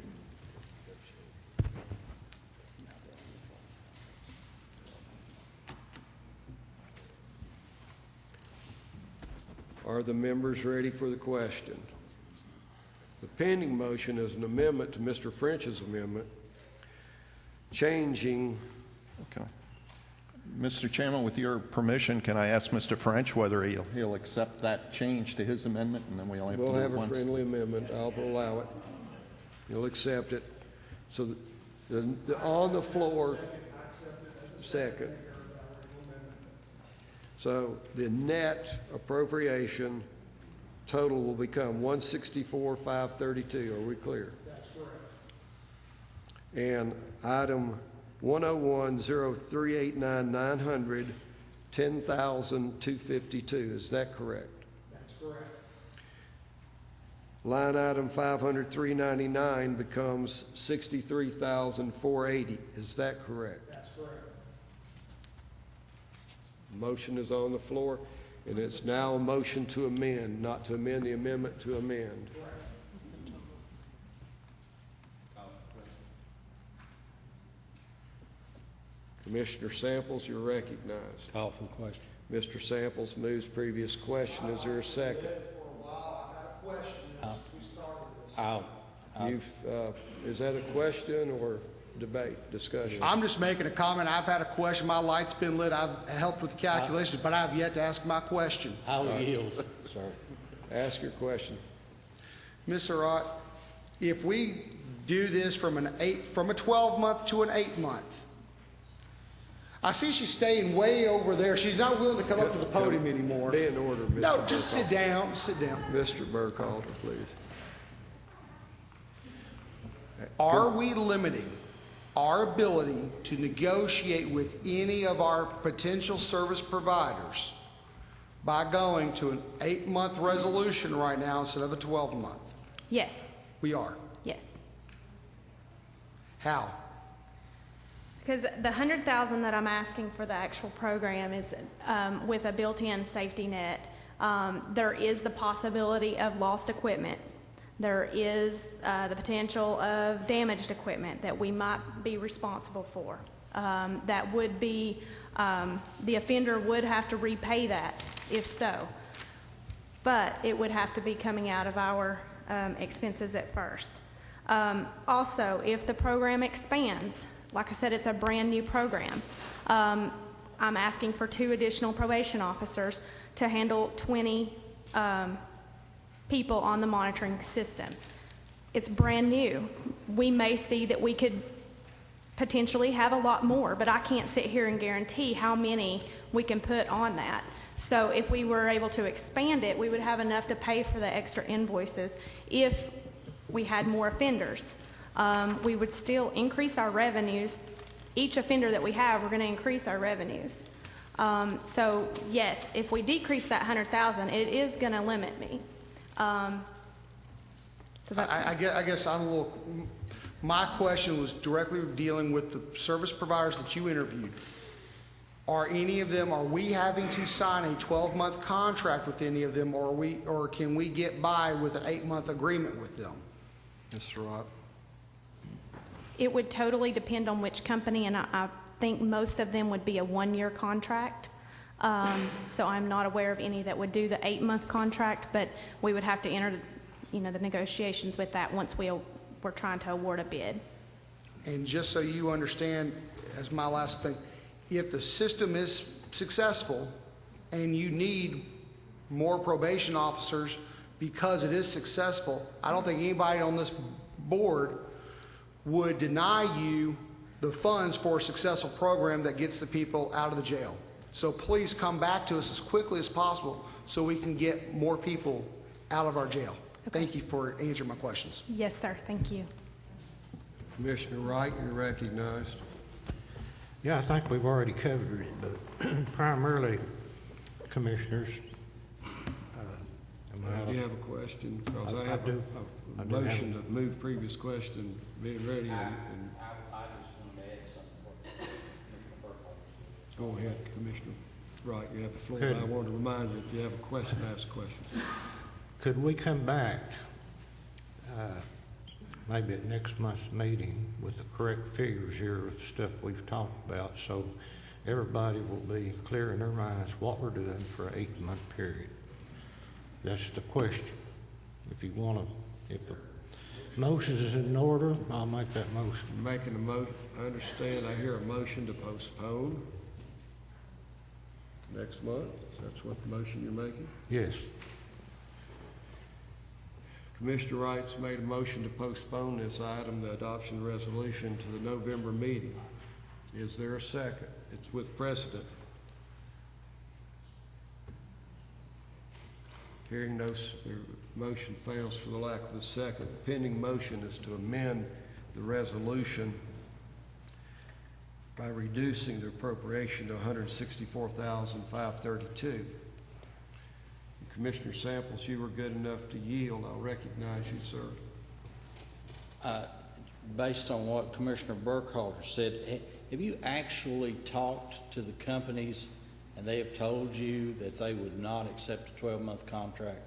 Are the members ready for the question? The pending motion is an amendment to Mr. French's amendment, changing Okay. Mr. Chairman, with your permission, can I ask Mr. French whether he'll accept that change to his amendment, and then we only have to We'll do have it a once? friendly amendment. I'll allow it. You'll accept it. So on the floor, second. So the net appropriation total will become 164,532. Are we clear? That's correct. And item 101-0389-900, 10,252. Is that correct? That's correct. Line item 500-399 becomes 63,480. Is that correct? That's correct. Motion is on the floor, and it's now a motion to amend, not to amend the amendment, to amend. Commissioner Samples, you're recognized. Call for the question. Mr. Samples moves previous question. Is there a second? Is that a question or debate, discussion? I'm just making a comment. I've had a question. My light's been lit. I've helped with the calculations, but I've yet to ask my question. I'll yield. Sorry. Ask your question. Mr. Ott, if we do this from a 12-month to an 8-month, I see she's staying way over there. She's not willing to come up to the podium anymore. Be in order, Mr. No, just Burkhalter. sit down. Sit down. Mr. Burkhalter, please. Are we limiting our ability to negotiate with any of our potential service providers by going to an 8-month resolution right now instead of a 12-month? Yes, We are. yes. How? Because the $100,000 that I'm asking for the actual program is with a built-in safety net. There is the possibility of lost equipment. There is the potential of damaged equipment that we might be responsible for. That would be, the offender would have to repay that if so. But it would have to be coming out of our expenses at first. Also, if the program expands, like I said, it's a brand new program. I'm asking for 2 additional probation officers to handle 20 people on the monitoring system. It's brand new. We may see that we could potentially have a lot more, but I can't sit here and guarantee how many we can put on that. So if we were able to expand it, we would have enough to pay for the extra invoices if we had more offenders. We would still increase our revenues. Each offender that we have, we're going to increase our revenues. So yes, if we decrease that $100,000, it is going to limit me. So that's I guess I'm a little, my question was directly dealing with the service providers that you interviewed. Are any of them, are we having to sign a 12-month contract with any of them, or can we get by with an 8-month agreement with them? Mr. Ott. It would totally depend on which company, and I think most of them would be a 1-year contract. So I'm not aware of any that would do the 8-month contract, but we would have to enter, the negotiations with that once we're trying to award a bid. And just so you understand, as my last thing, if the system is successful and you need more probation officers because it is successful, I don't think anybody on this board would deny you the funds for a successful program that gets the people out of the jail. So please come back to us as quickly as possible so we can get more people out of our jail. Okay. Thank you for answering my questions. Yes, sir. Thank you. Commissioner Wright, you're recognized. Yeah, I think we've already covered it, but primarily, commissioners. Do you have a question? Because I I have do. a I do have motion to move previous question, being ready, and I just want to add something to what Commissioner Burkhalter. go ahead, Commissioner Wright, you have the floor. Good. I want to remind you, if you have a question, ask a question. Could we come back, maybe at next month's meeting with the correct figures here of the stuff we've talked about, so everybody will be clear in their minds what we're doing for an 8-month period? That's the question. If you want to, if the motion is in order, I'll make that motion. Making a I understand, I hear a motion to postpone. next month. That's what the motion you're making? Yes. Commissioner Wright's made a motion to postpone this item, the adoption resolution, to the November meeting. Is there a second? It's with precedent. Hearing no, the motion fails for the lack of a second. The pending motion is to amend the resolution by reducing the appropriation to $164,532. Commissioner Samples, you were good enough to yield. I'll recognize you, sir. Based on what Commissioner Burkhalter said, have you actually talked to the companies and they have told you that they would not accept a 12-month contract?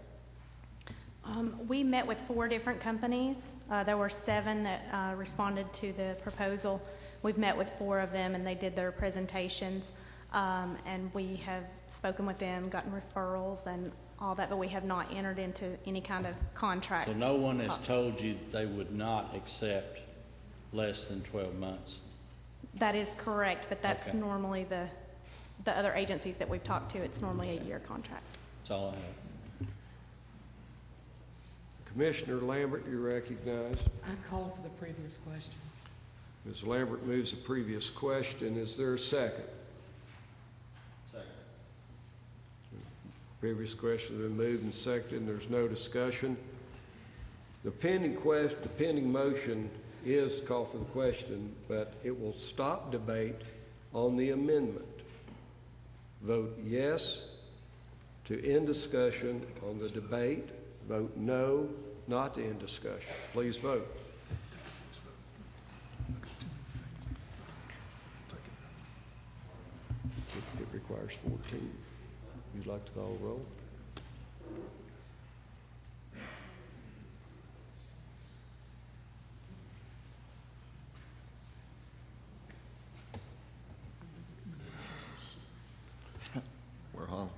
We met with 4 different companies. There were 7 that responded to the proposal. We've met with 4 of them, and they did their presentations. And we have spoken with them, gotten referrals and all that, but we have not entered into any kind of contract. So no one has told you that they would not accept less than 12 months? That is correct, but that's Okay. normally the other agencies that we've talked to, it's normally a year contract. That's all I have. Commissioner Lambert, you recognize. I call for the previous question. Ms. Lambert moves the previous question. Is there a second? Second. Previous question has been moved and seconded, and there's no discussion. The pending motion is to call for the question, but it will stop debate on the amendment. Vote yes to end discussion on the debate. Vote no, not to end discussion. Please vote. It requires 14. You'd like to call a roll? We're hung.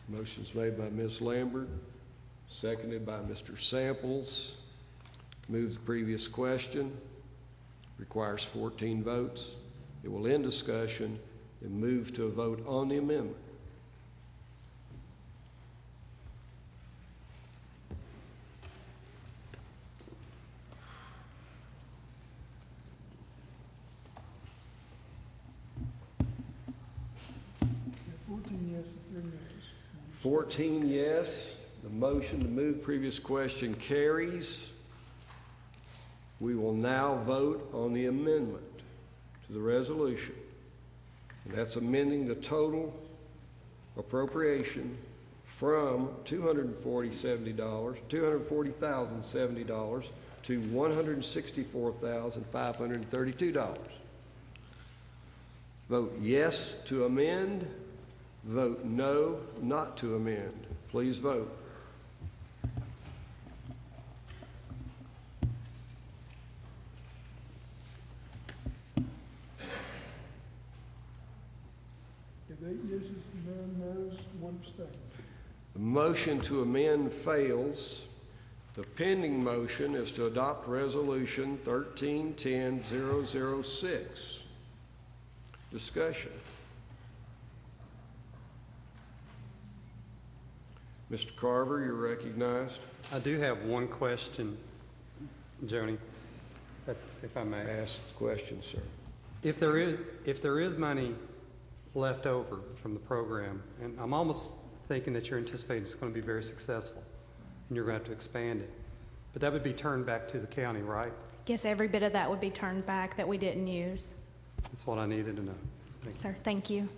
Motion's made by Ms. Lambert, seconded by Mr. Samples. Move the previous question. Requires 14 votes. It will end discussion and move to a vote on the amendment. Yeah, 14 yes and 3 no's. 14 yes. The motion to move previous question carries. We will now vote on the amendment to the resolution. And that's amending the total appropriation from $240,070 to $164,532. Vote yes to amend. Vote no, not to amend. Please vote. You have 8 yeses, none no's, 1 abstain. The motion to amend fails. The pending motion is to adopt Resolution 1310-006. Discussion. Mr. Carver, you're recognized. I do have one question, Joni, if I may. Ask the question, sir. If there is money left over from the program, and I'm almost thinking that you're anticipating it's going to be very successful, and you're going to have to expand it, but that would be turned back to the county, right? Yes, every bit of that would be turned back that we didn't use. That's what I needed to know. Sir, thank you.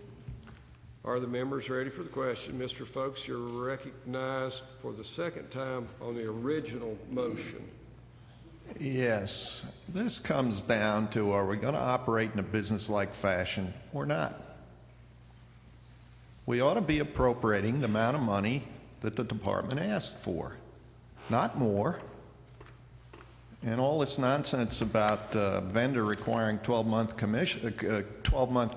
Are the members ready for the question? Mr. Folks, you're recognized for the second time on the original motion. Yes. This comes down to, are we going to operate in a business-like fashion or not? We ought to be appropriating the amount of money that the department asked for, not more. And all this nonsense about vendor requiring 12-month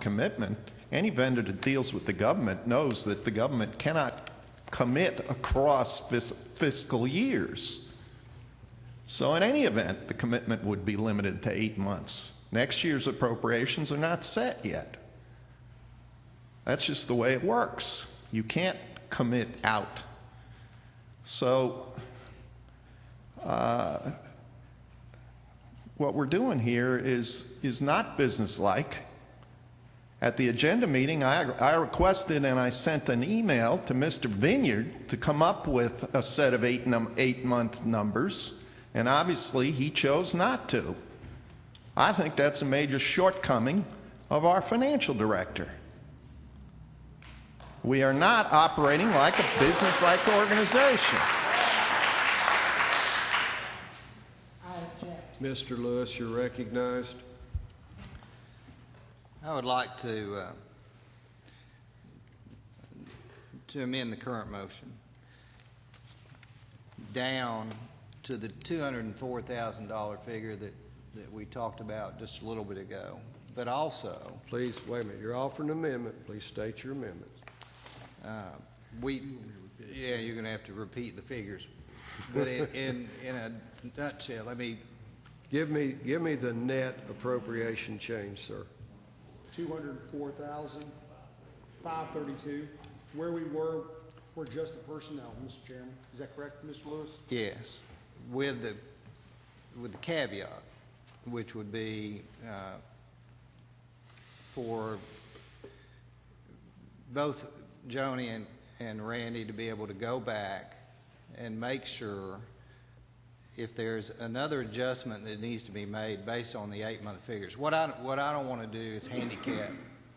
commitment, any vendor that deals with the government knows that the government cannot commit across fiscal years. So in any event, the commitment would be limited to 8 months. Next year's appropriations are not set yet. That's just the way it works. You can't commit out. So what we're doing here is not businesslike. At the agenda meeting, I requested and I sent an email to Mr. Vineyard to come up with a set of eight-month numbers, and obviously he chose not to. I think that's a major shortcoming of our financial director. We are not operating like a business-like organization. I object. Mr. Lewis, you're recognized. I would like to amend the current motion down to the $204,000 figure that we talked about just a little bit ago, but also... Please, wait a minute. You're offering an amendment. Please state your amendment. Yeah, you're going to have to repeat the figures. But in a nutshell, let me... Give me the net appropriation change, sir. 204,532, where we were for just the personnel, Mr. Chairman. Is that correct, Mr. Lewis? Yes, with the caveat, which would be for both Joni and Randy to be able to go back and make sure if there's another adjustment that needs to be made based on the 8-month figures. What I don't want to do is handicap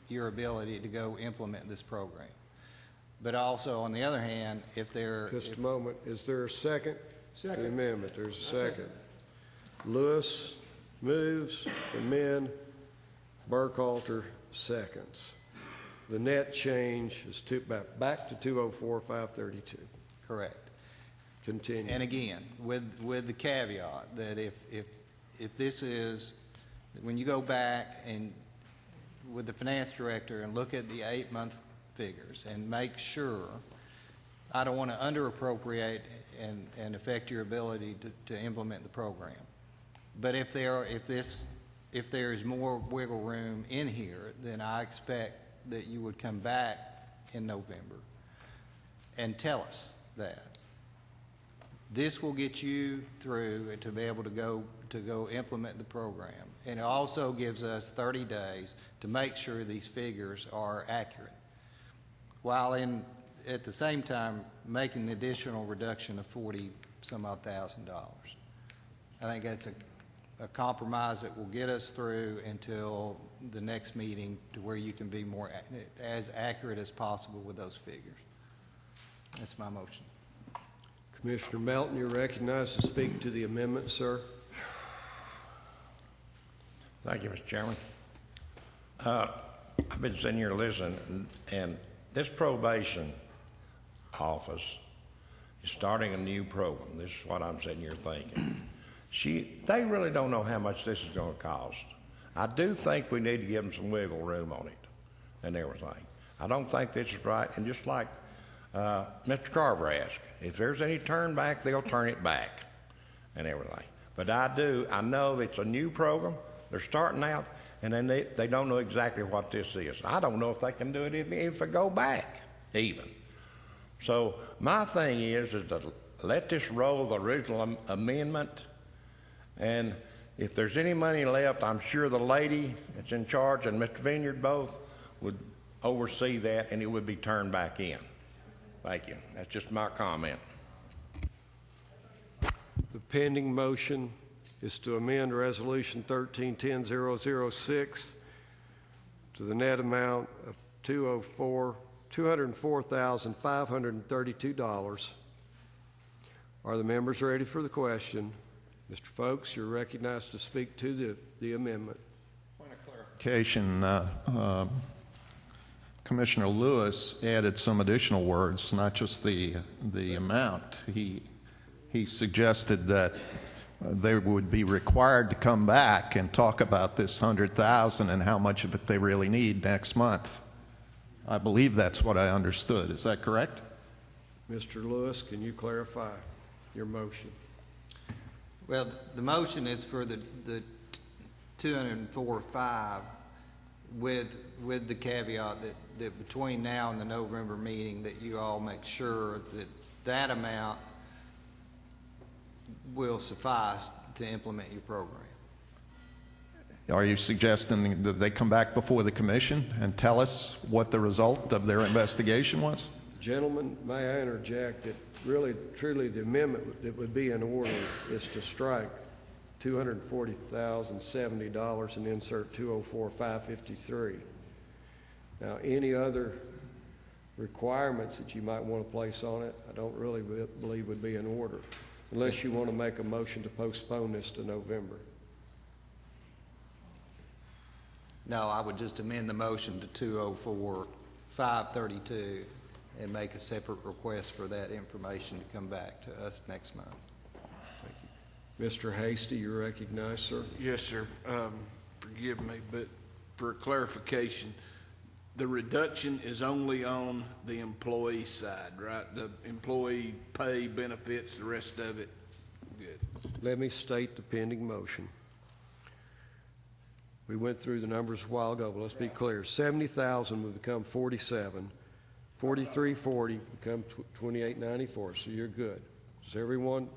your ability to go implement this program. But also, on the other hand, if there... Just a moment. Is there a second? Second. To the amendment. There's a second. Lewis moves, amend, Burkhalter seconds. The net change is back to 204,532. Correct. Continue. And again, with the caveat that if this is, when you go back and with the finance director and look at the 8-month figures and make sure, I don't want to under appropriate and affect your ability to implement the program. But if there is more wiggle room in here, then I expect that you would come back in November and tell us that. This will get you through to be able to go implement the program. And it also gives us 30 days to make sure these figures are accurate, while at the same time making the additional reduction of $40-some-odd thousand. I think that's a compromise that will get us through until the next meeting to where you can be as accurate as possible with those figures. That's my motion. Commissioner Melton, you're recognized to speak to the amendment, sir. Thank you, Mr. Chairman. I've been sitting here listening, and this probation office is starting a new program. This is what I'm sitting here thinking. They really don't know how much this is going to cost. I do think we need to give them some wiggle room on it and everything. I don't think this is right, and just like Mr. Carver asked, if there's any turn back, they'll turn it back and everything. But I know it's a new program. They're starting out, and then they don't know exactly what this is. I don't know if they can do it if they go back even. So my thing is to let this roll, the original amendment, and if there's any money left, I'm sure the lady that's in charge and Mr. Vineyard both would oversee that, and it would be turned back in. Thank you. That's just my comment. The pending motion is to amend Resolution 13-10-006 to the net amount of $204,532. Are the members ready for the question? Mr. Folks, you're recognized to speak to the amendment. Point of clarification, Commissioner Lewis added some additional words, not just the amount. He suggested that they would be required to come back and talk about this $100,000 and how much of it they really need next month. I believe that's what I understood. Is that correct? Mr. Lewis, can you clarify your motion? Well, the motion is for the 204.5 with the caveat that between now and the November meeting, that you all make sure that that amount will suffice to implement your program. Are you suggesting that they come back before the commission and tell us what the result of their investigation was? Gentlemen, may I interject that really, truly, the amendment that would be in order is to strike $240,070 and insert 204,553. Now, any other requirements that you might want to place on it, I don't really believe would be in order, unless you want to make a motion to postpone this to November. No, I would just amend the motion to 204,532 and make a separate request for that information to come back to us next month. Thank you. Mr. Hasty, you're recognized, sir. Yes, sir. Forgive me, but for clarification, the reduction is only on the employee side, right? The employee pay, benefits, the rest of it? Good. Let me state the pending motion. We went through the numbers a while ago, but let's be clear. 70,000 would become 47. 4340 become 2894. So you're good. Is everyone?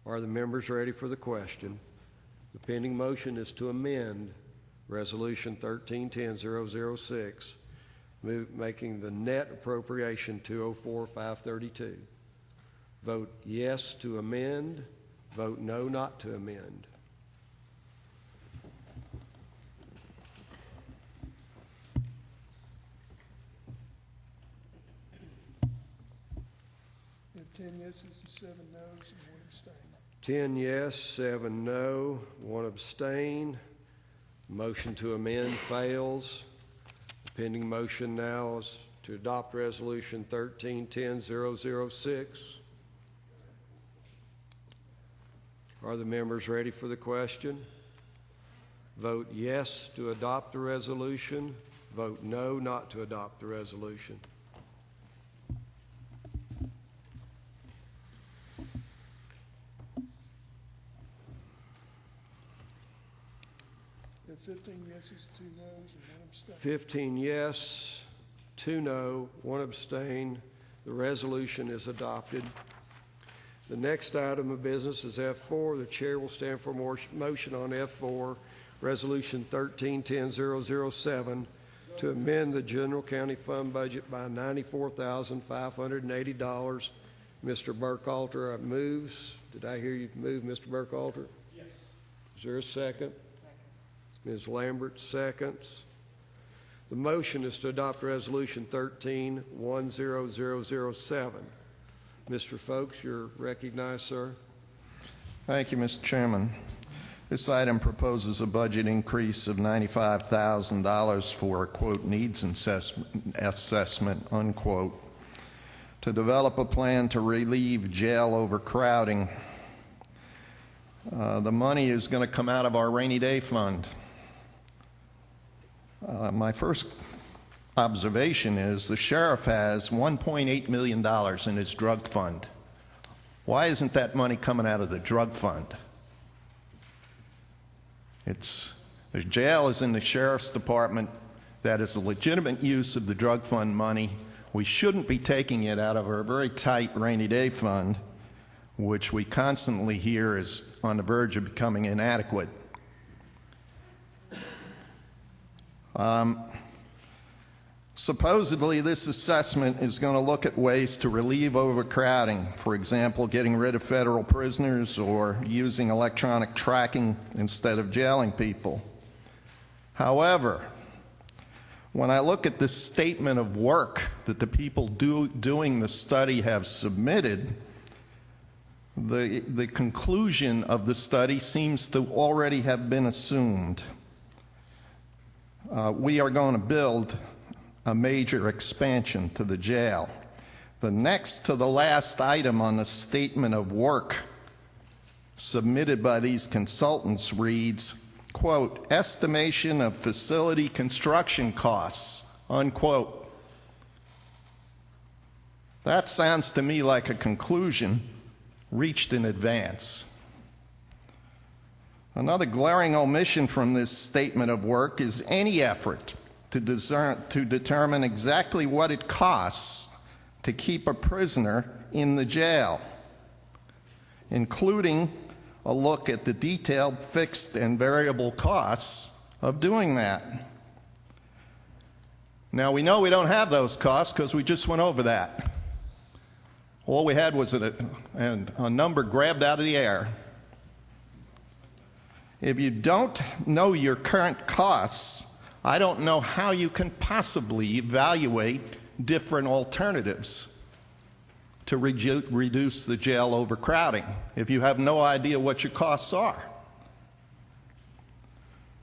Are the members ready for the question? The pending motion is to amend Resolution 1310-006, making the net appropriation 204,532. Vote yes to amend. Vote no not to amend. We have 10 yeses and 7 noes and 1 abstain. 10 yes, 7 no, 1 abstain. Motion to amend fails. The pending motion now is to adopt Resolution 1310-006. Are the members ready for the question? Vote yes to adopt the resolution. Vote no not to adopt the resolution. We have 15 yeses, 2 noes, and 1 abstain. 15 yes, 2 no, 1 abstain. The resolution is adopted. The next item of business is F4. The chair will stand for motion on F4, Resolution 1310-007, to amend the general county fund budget by $94,580. Mr. Burkhalter moves. Did I hear you move, Mr. Burkhalter? Yes. Is there a second? Ms. Lambert seconds. The motion is to adopt Resolution 1310-007. Mr. Folks, you're recognized, sir. Thank you, Mr. Chairman. This item proposes a budget increase of $95,000 for a, quote, needs assessment, unquote, to develop a plan to relieve jail overcrowding. The money is going to come out of our rainy day fund. My first observation is the sheriff has $1.8 million in his drug fund. Why isn't that money coming out of the drug fund? The jail is in the sheriff's department. That is a legitimate use of the drug fund money. We shouldn't be taking it out of our very tight rainy day fund, which we constantly hear is on the verge of becoming inadequate. Supposedly, this assessment is going to look at ways to relieve overcrowding, for example, getting rid of federal prisoners or using electronic tracking instead of jailing people. However, when I look at this statement of work that the people doing the study have submitted, the conclusion of the study seems to already have been assumed. We are going to build a major expansion to the jail. The next to the last item on the statement of work submitted by these consultants reads, quote, estimation of facility construction costs, unquote. That sounds to me like a conclusion reached in advance. Another glaring omission from this statement of work is any effort to determine exactly what it costs to keep a prisoner in the jail, including a look at the detailed fixed and variable costs of doing that. Now, we know we don't have those costs because we just went over that. All we had was a number grabbed out of the air. If you don't know your current costs, I don't know how you can possibly evaluate different alternatives to reduce the jail overcrowding if you have no idea what your costs are.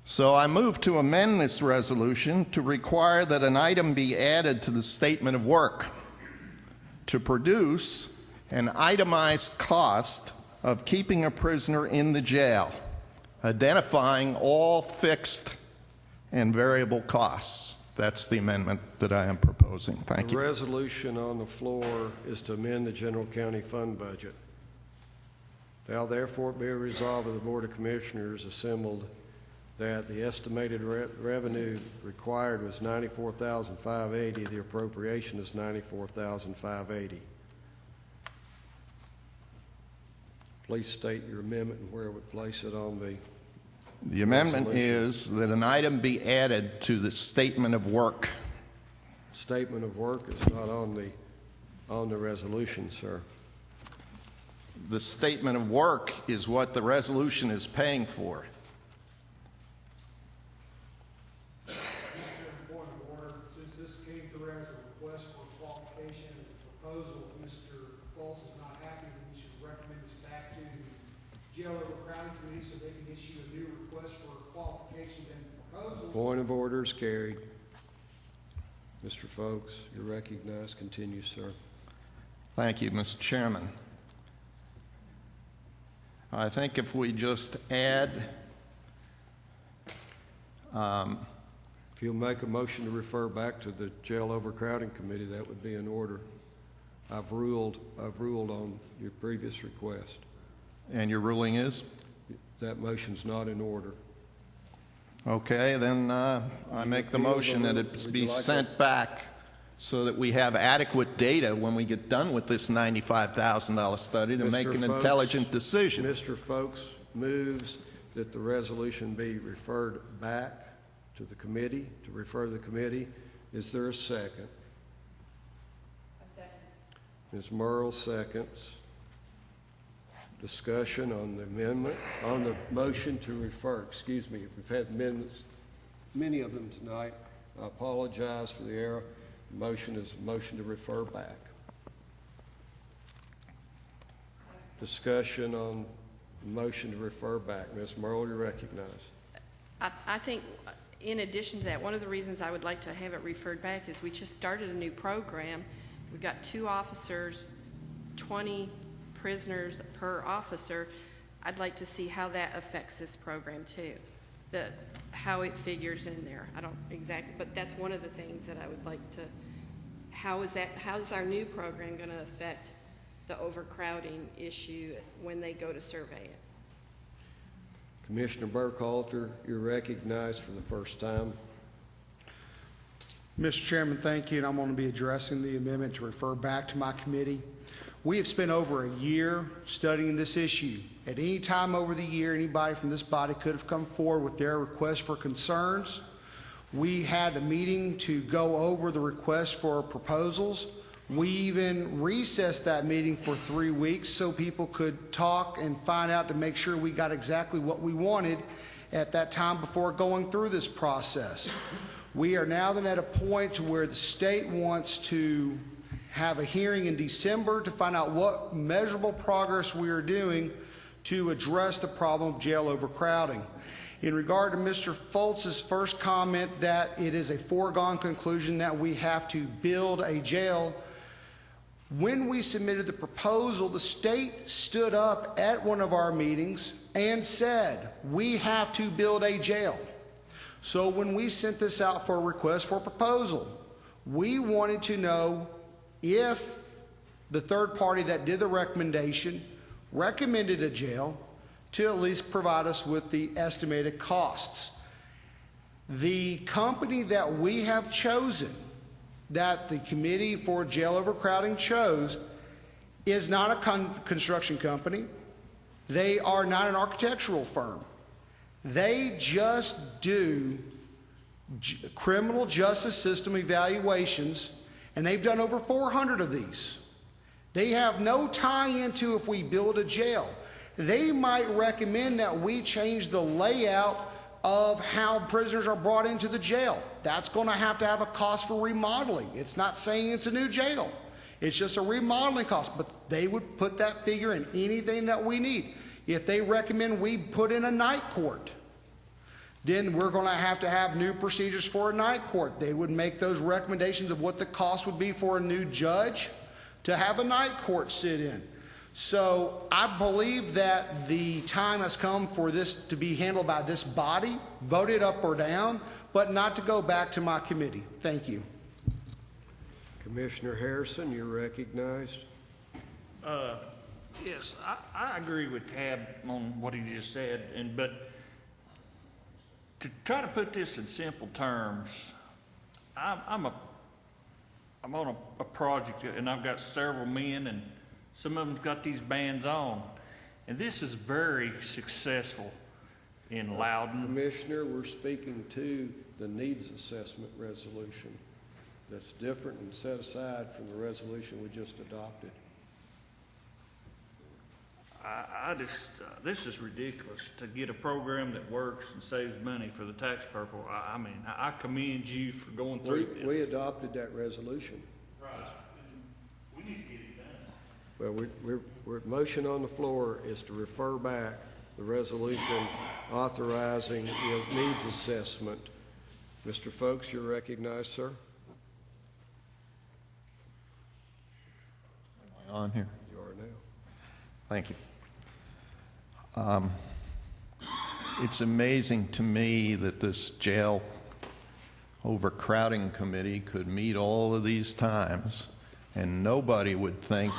So I move to amend this resolution to require that an item be added to the statement of work to produce an itemized cost of keeping a prisoner in the jail, identifying all fixed and variable costs. That's the amendment that I am proposing. Thank you. The resolution on the floor is to amend the general county fund budget. Now therefore be resolved of the Board of Commissioners assembled that the estimated revenue required was $94,580. The appropriation is $94,580. Please state your amendment and where it would place it on the The amendment resolution. is that an item be added to the statement of work. Statement of work is not on the resolution, sir. The statement of work is what the resolution is paying for. Point of order, since this came through as a request for qualification and proposal, Mr. Fultz is not happy, and we should recommend this back to the jail overcrowding committee so they can issue a new request for qualifications and proposals. Point of order is carried. Mr. Folks, you're recognized. Continue, sir. Thank you, Mr. Chairman. I think if we just add If you'll make a motion to refer back to the jail overcrowding committee, that would be in order. I've ruled on your previous request. and your ruling is? That motion's not in order. Okay, then I make the motion that it Would be you like sent back so that we have adequate data when we get done with this $95,000 study to make Mr. an Folks, intelligent decision. Mr. Folks moves that the resolution be referred back to the committee, to refer to the committee. Is there a second? A second. Ms. Merle seconds. Discussion on the amendment, on the motion to refer. Excuse me, we've had amendments, many of them tonight. I apologize for the error. The motion is a motion to refer back. Discussion on the motion to refer back. Ms. Merle, you're recognized. I think, in addition to that, one of the reasons I would like to have it referred back is we just started a new program. We've got 2 officers, 20 prisoners per officer. I'd like to see how that affects this program too, how it figures in there. I don't exactly, but that's one of the things that I would like to, how is our new program going to affect the overcrowding issue when they go to survey it? Commissioner Burkhalter, you're recognized for the first time. Mr. Chairman, thank you, and I'm going to be addressing the amendment to refer back to my committee. We have spent over a year studying this issue. At any time over the year, anybody from this body could have come forward with their request for concerns. We had a meeting to go over the request for proposals. We even recessed that meeting for 3 weeks so people could talk and find out to make sure we got exactly what we wanted at that time before going through this process. We are now then at a point to where the state wants to have a hearing in December to find out what measurable progress we are doing to address the problem of jail overcrowding. In regard to Mr. Fultz's first comment that it is a foregone conclusion that we have to build a jail, when we submitted the proposal, the state stood up at one of our meetings and said, we have to build a jail. So when we sent this out for a request for proposal, we wanted to know if the third party that did the recommendation recommended a jail, to at least provide us with the estimated costs. The company that we have chosen, that the Committee for Jail Overcrowding chose, is not a construction company. They are not an architectural firm. They just do criminal justice system evaluations, and they've done over 400 of these. They have no tie into if we build a jail. They might recommend that we change the layout of how prisoners are brought into the jail. That's going to have a cost for remodeling. It's not saying it's a new jail. It's just a remodeling cost, but they would put that figure in anything that we need. If they recommend we put in a night court, then we're going to have new procedures for a night court. They would make those recommendations of what the cost would be for a new judge to have a night court sit in. So I believe that the time has come for this to be handled by this body, voted up or down, but not to go back to my committee. Thank you. Commissioner Harrison, you're recognized. Yes, I agree with Tab on what he just said, but to try to put this in simple terms, I'm on a project, and I've got several men, and some of them's got these bands on, and this is very successful in Loudon. Commissioner, we're speaking to the needs assessment resolution. That's different and set aside from the resolution we just adopted. This is ridiculous to get a program that works and saves money for the taxpayer. I mean, I commend you for going through this. We adopted that resolution. Right. We need to get it done. Well, we're motion on the floor is to refer back the resolution authorizing the needs assessment. Mr. Folks, you're recognized, sir. Am I on here? You are now. Thank you. It's amazing to me that this jail overcrowding committee could meet all of these times and nobody would think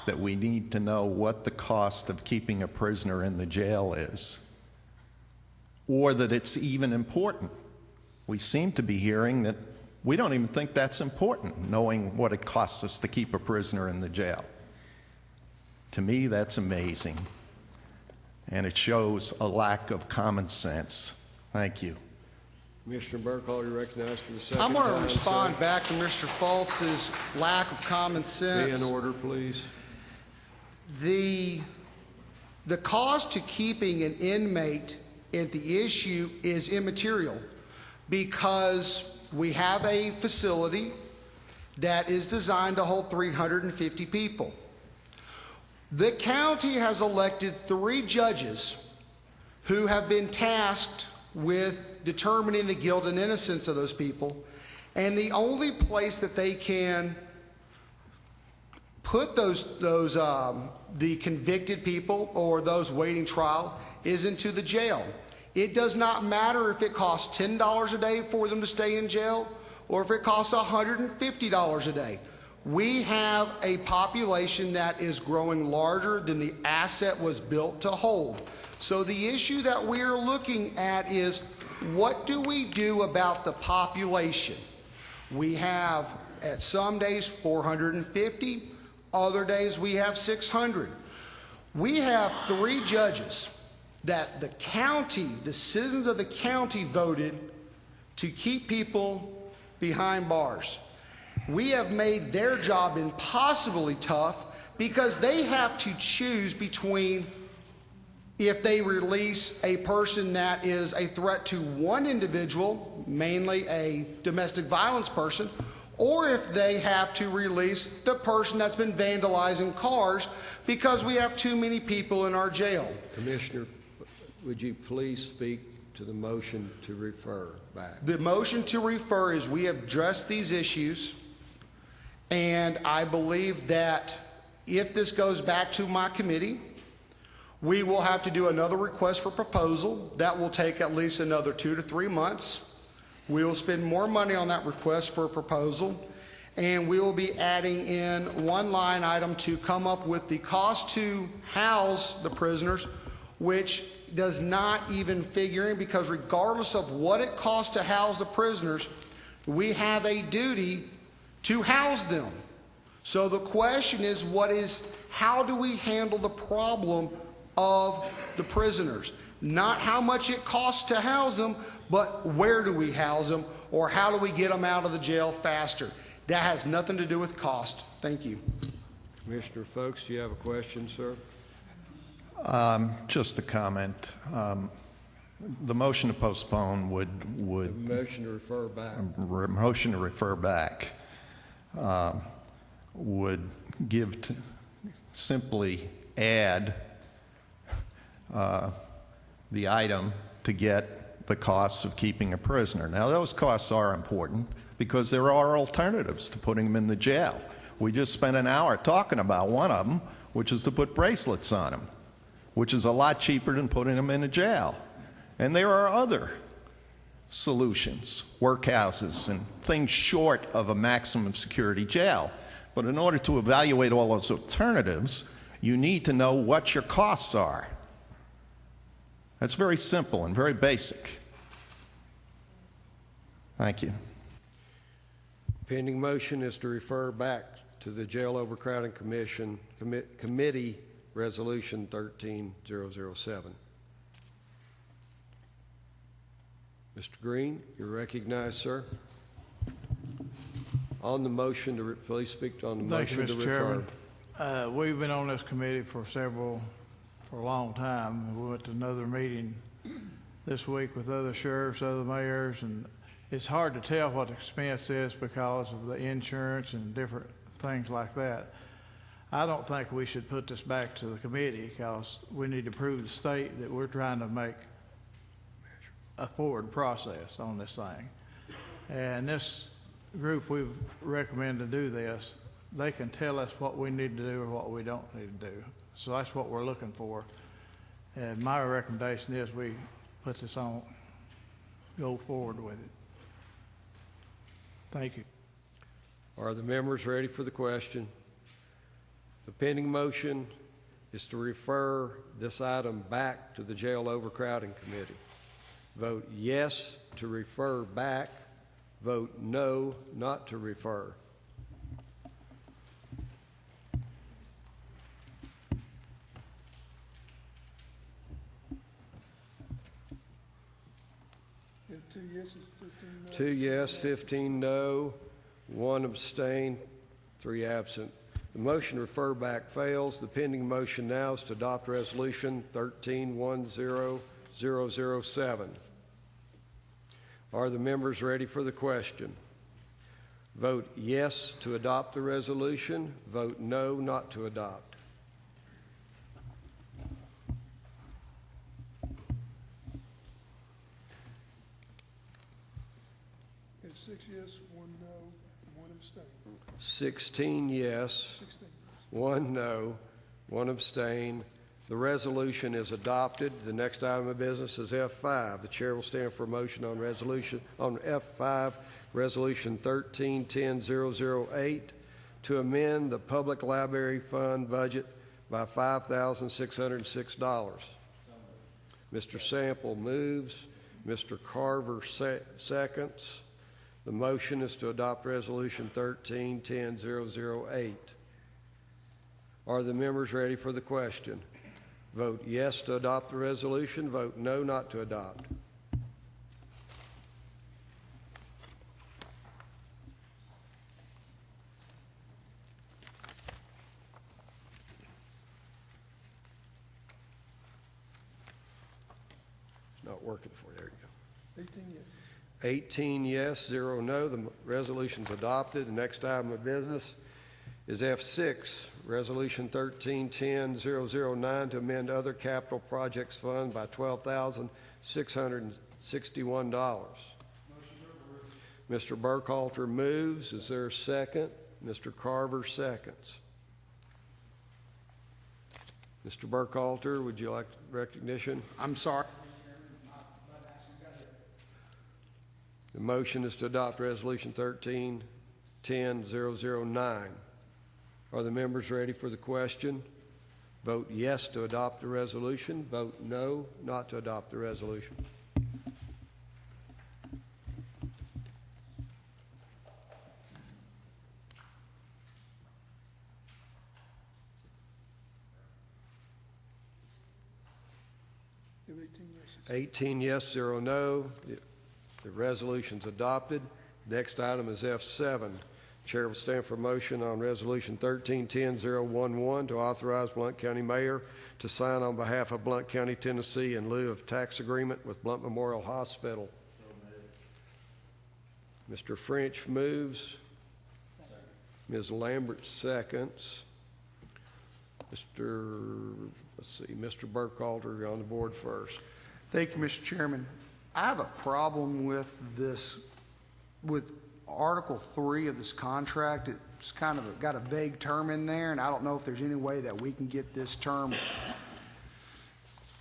that we need to know what the cost of keeping a prisoner in the jail is, or that it's even important. We seem to be hearing that we don't even think that's important, knowing what it costs us to keep a prisoner in the jail. To me, that's amazing. And it shows a lack of common sense. Thank you. Commissioner Burkholder, you're recognized for the second I'm going to time, respond sir. back to Mr. Fultz's lack of common sense. Be in order, please. The cost to keeping an inmate at the issue is immaterial because we have a facility that is designed to hold 350 people. The county has elected 3 judges who have been tasked with determining the guilt and innocence of those people, and the only place that they can put the convicted people or those waiting trial is into the jail. It does not matter if it costs $10 a day for them to stay in jail or if it costs $150 a day. We have a population that is growing larger than the asset was built to hold. So the issue that we're looking at is, what do we do about the population? We have, at some days, 450. Other days, we have 600. We have 3 judges that the county, the citizens of the county voted to keep people behind bars. We have made their job impossibly tough because they have to choose between if they release a person that is a threat to one individual, mainly a domestic violence person, or if they have to release the person that's been vandalizing cars because we have too many people in our jail. Commissioner, would you please speak to the motion to refer back? The motion to refer is we have addressed these issues, and I believe that if this goes back to my committee, we will have to do another request for proposal. That will take at least another 2 to 3 months. We will spend more money on that request for a proposal, and we will be adding in one line item to come up with the cost to house the prisoners, which does not even figure in, because regardless of what it costs to house the prisoners, we have a duty to house them. So the question is, how do we handle the problem of the prisoners? Not how much it costs to house them, but where do we house them, or how do we get them out of the jail faster? That has nothing to do with cost. Thank you. Commissioner Folks, do you have a question, sir? Just a comment. The motion to postpone would The motion to refer back. motion to refer back would give simply add the item to get the costs of keeping a prisoner. Now, those costs are important because there are alternatives to putting them in the jail. We just spent an hour talking about one of them, which is to put bracelets on them, which is a lot cheaper than putting them in a jail. And there are other solutions, workhouses and things short of a maximum security jail. But in order to evaluate all those alternatives, you need to know what your costs are. That's very simple and very basic. Thank you. Pending motion is to refer back to the Jail Overcrowding Committee Resolution 13007. Mr. Green, you're recognized, sir. On the motion to please speak on the Thank motion you, to Mr. refer. Chairman. We've been on this committee for a long time. We went to another meeting this week with other sheriffs, other mayors, and it's hard to tell what the expense is because of the insurance and different things like that. I don't think we should put this back to the committee because we need to prove to the state that we're trying to make a forward process on this thing. And this group we've recommended to do this, they can tell us what we need to do or what we don't need to do. So that's what we're looking for. And my recommendation is we put this on, go forward with it. Thank you. Are the members ready for the question? The pending motion is to refer this item back to the Jail Overcrowding Committee. Vote yes to refer back. Vote no not to refer. You have 2 yeses, 15 no. 2 yes, 15 no, 1 abstain, 3 absent. The motion to refer back fails. The pending motion now is to adopt Resolution 1310007. Are the members ready for the question? Vote yes to adopt the resolution. Vote no not to adopt. You have 6 yes, 1 no, 1 abstain. 16 yes, 16 yes. 1 no, 1 abstain. The resolution is adopted. The next item of business is F5. The chair will stand for a motion on F5, Resolution 1310008, to amend the Public Library Fund budget by $5,606. Mr. Sample moves. Mr. Carver seconds. The motion is to adopt Resolution 1310008. Are the members ready for the question? Vote yes to adopt the resolution. Vote no not to adopt. It's not working for you. There you go. 18 yeses. 18 yes, 0 no. The resolution's adopted. The next item of business is F6, Resolution 1310009, to amend other capital projects fund by $12,661. Mr. Burkhalter moves. Is there a second? Mr. Carver seconds. Mr. Burkhalter, would you like recognition? I'm sorry. The motion is to adopt Resolution 1310009. Are the members ready for the question? Vote yes to adopt the resolution. Vote no not to adopt the resolution. You have 18 yeses. 18 yes, 0 no. The resolution's adopted. Next item is F7. Chair will stand for motion on Resolution 1310-011 to authorize Blount County Mayor to sign on behalf of Blount County, Tennessee in lieu of tax agreement with Blount Memorial Hospital. Mr. French moves. Ms. Lambert seconds. Mr. Burkhalter, you're on the board first. Thank you, Mr. Chairman. I have a problem with this, with Article 3 of this contract. It's kind of got a vague term in there, and I don't know if there's any way that we can get this term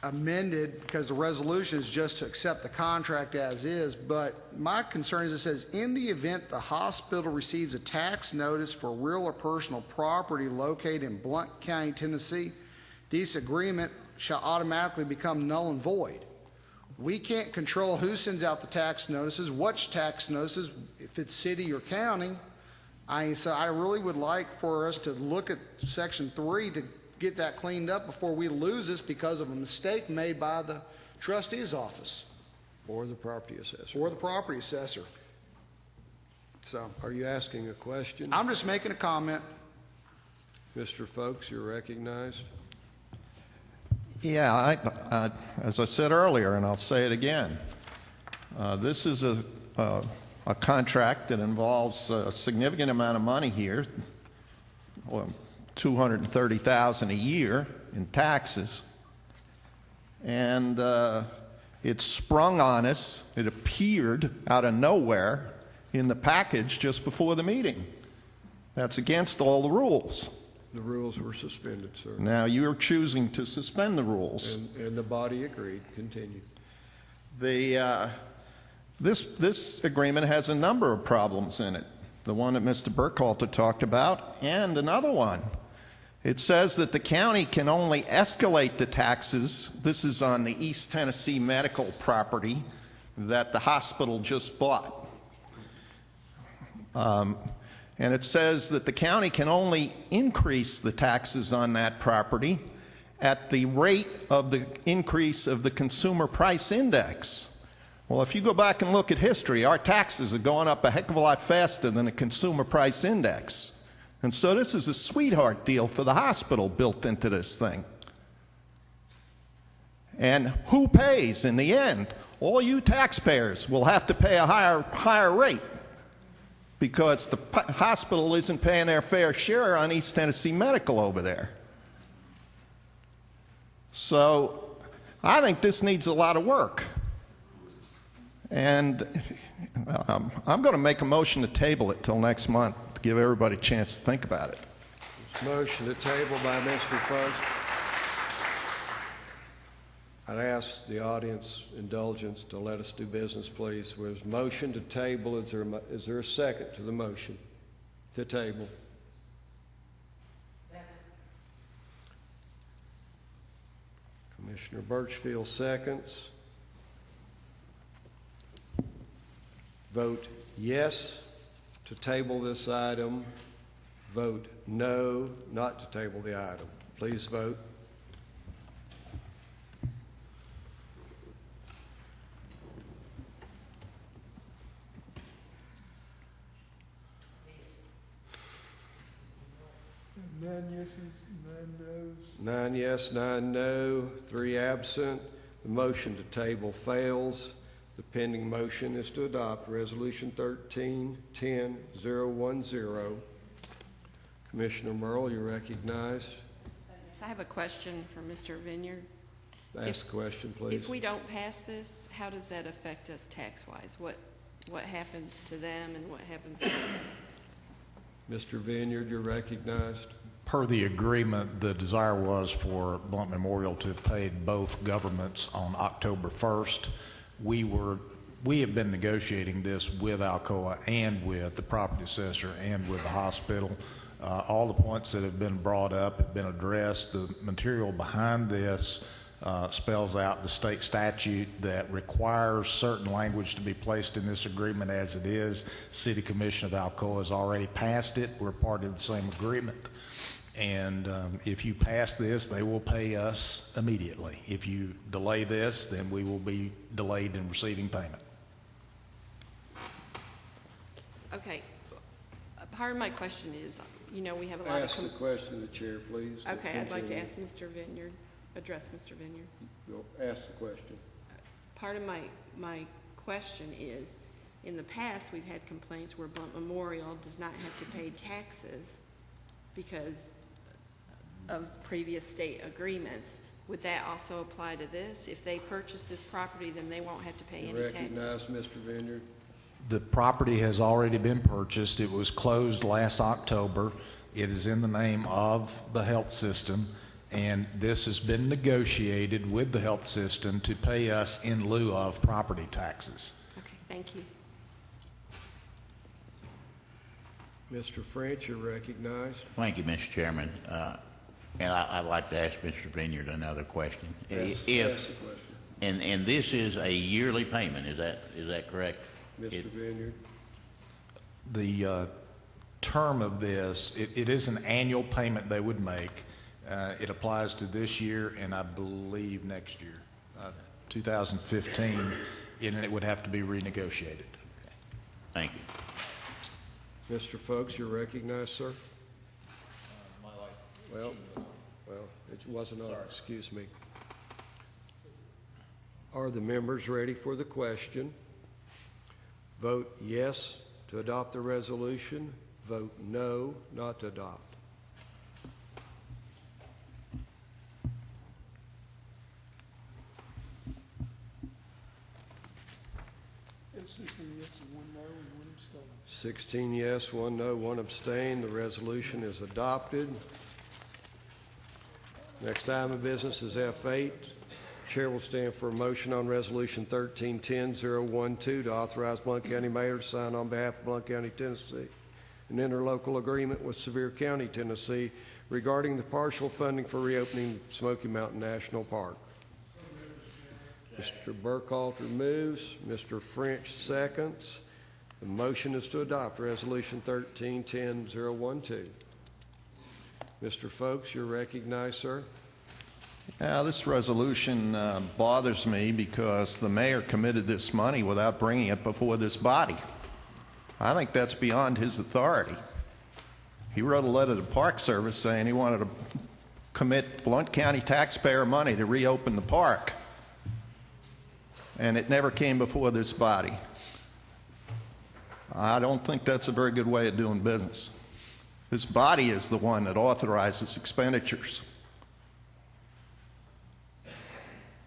amended, because the resolution is just to accept the contract as is. But my concern is it says, in the event the hospital receives a tax notice for real or personal property located in Blount County, Tennessee, this agreement shall automatically become null and void. We can't control who sends out the tax notices, which tax notices, if it's city or county. So I really would like for us to look at Section 3 to get that cleaned up before we lose this because of a mistake made by the trustee's office. Or the property assessor. Or the property assessor. So, are you asking a question? I'm just making a comment. Mr. Folks, you're recognized. Yeah, as I said earlier, and I'll say it again, this is a contract that involves a significant amount of money here, $230,000 a year in taxes, and it sprung on us. It appeared out of nowhere in the package just before the meeting. That's against all the rules. The rules were suspended, sir. Now you're choosing to suspend the rules. And the body agreed. Continue. This agreement has a number of problems in it. The one that Mr. Burkhalter talked about, and another one. It says that the county can only escalate the taxes. This is on the East Tennessee medical property that the hospital just bought. And it says that the county can only increase the taxes on that property at the rate of the increase of the consumer price index. Well, if you go back and look at history, our taxes are going up a heck of a lot faster than the consumer price index. And so this is a sweetheart deal for the hospital built into this thing. And who pays in the end? All you taxpayers will have to pay a higher rate, because the hospital isn't paying their fair share on East Tennessee Medical over there. So I think this needs a lot of work. And I'm going to make a motion to table it till next month to give everybody a chance to think about it. Motion to table by Mr. Folks. I'd ask the audience indulgence to let us do business, please. There's motion to table. Is there a second to the motion to table? Second. Commissioner Birchfield seconds. Vote yes to table this item. Vote no not to table the item. Please vote. Nine yeses, 9 noes. 9 yes, 9 no, 3 absent. The motion to table fails. The pending motion is to adopt Resolution 13-10-010. Commissioner Merle, you're recognized. I have a question for Mr. Vineyard. Ask the question, please. If we don't pass this, how does that affect us tax-wise? What happens to them and what happens to us? Mr. Vineyard, you're recognized. Per the agreement, the desire was for Blount Memorial to have paid both governments on October 1st. We have been negotiating this with Alcoa and with the property assessor and with the hospital. All the points that have been brought up have been addressed. The material behind this spells out the state statute that requires certain language to be placed in this agreement as it is. City Commission of Alcoa has already passed it. We're part of the same agreement. And if you pass this, they will pay us immediately. If you delay this, then we will be delayed in receiving payment. Okay. Part of my question is, you know, we have a lot Ask of... the question to the chair, please. Okay, I'd like to Continue. ask Mr. Vineyard, address Mr. Vineyard. Go ask the question. Part of my question is, in the past, we've had complaints where Blount Memorial does not have to pay taxes because of previous state agreements. Would that also apply to this? If they purchase this property, then they won't have to pay any taxes? Recognize Mr. Vineyard. The property has already been purchased. It was closed last October. It is in the name of the health system, and this has been negotiated with the health system to pay us in lieu of property taxes. Okay, thank you. Mr. French, you're recognized. Thank you, Mr. Chairman. And I'd like to ask Mr. Vineyard another question. Ask the question. And this is a yearly payment, is that correct? Mr. Vineyard. The term of this, it is an annual payment they would make. It applies to this year and I believe next year, 2015, and it would have to be renegotiated. Thank you. Mr. Folks, you're recognized, sir. Well, it wasn't on, excuse me. Are the members ready for the question? Vote yes to adopt the resolution. Vote no not to adopt. It's 16 yes and 1 no and 1 abstain. 16 yes, 1 no, 1 abstain. The resolution is adopted. Next item of business is F8. Chair will stand for a motion on Resolution 1310-012 to authorize Blount County Mayor to sign on behalf of Blount County, Tennessee, an interlocal agreement with Sevier County, Tennessee regarding the partial funding for reopening Smoky Mountain National Park. Mr. Burkhalter moves. Mr. French seconds. The motion is to adopt Resolution 1310-012. Mr. Folks, you're recognized, sir. This resolution bothers me because the mayor committed this money without bringing it before this body. I think that's beyond his authority. He wrote a letter to Park Service saying he wanted to commit Blount County taxpayer money to reopen the park, and it never came before this body. I don't think that's a very good way of doing business. This body is the one that authorizes expenditures.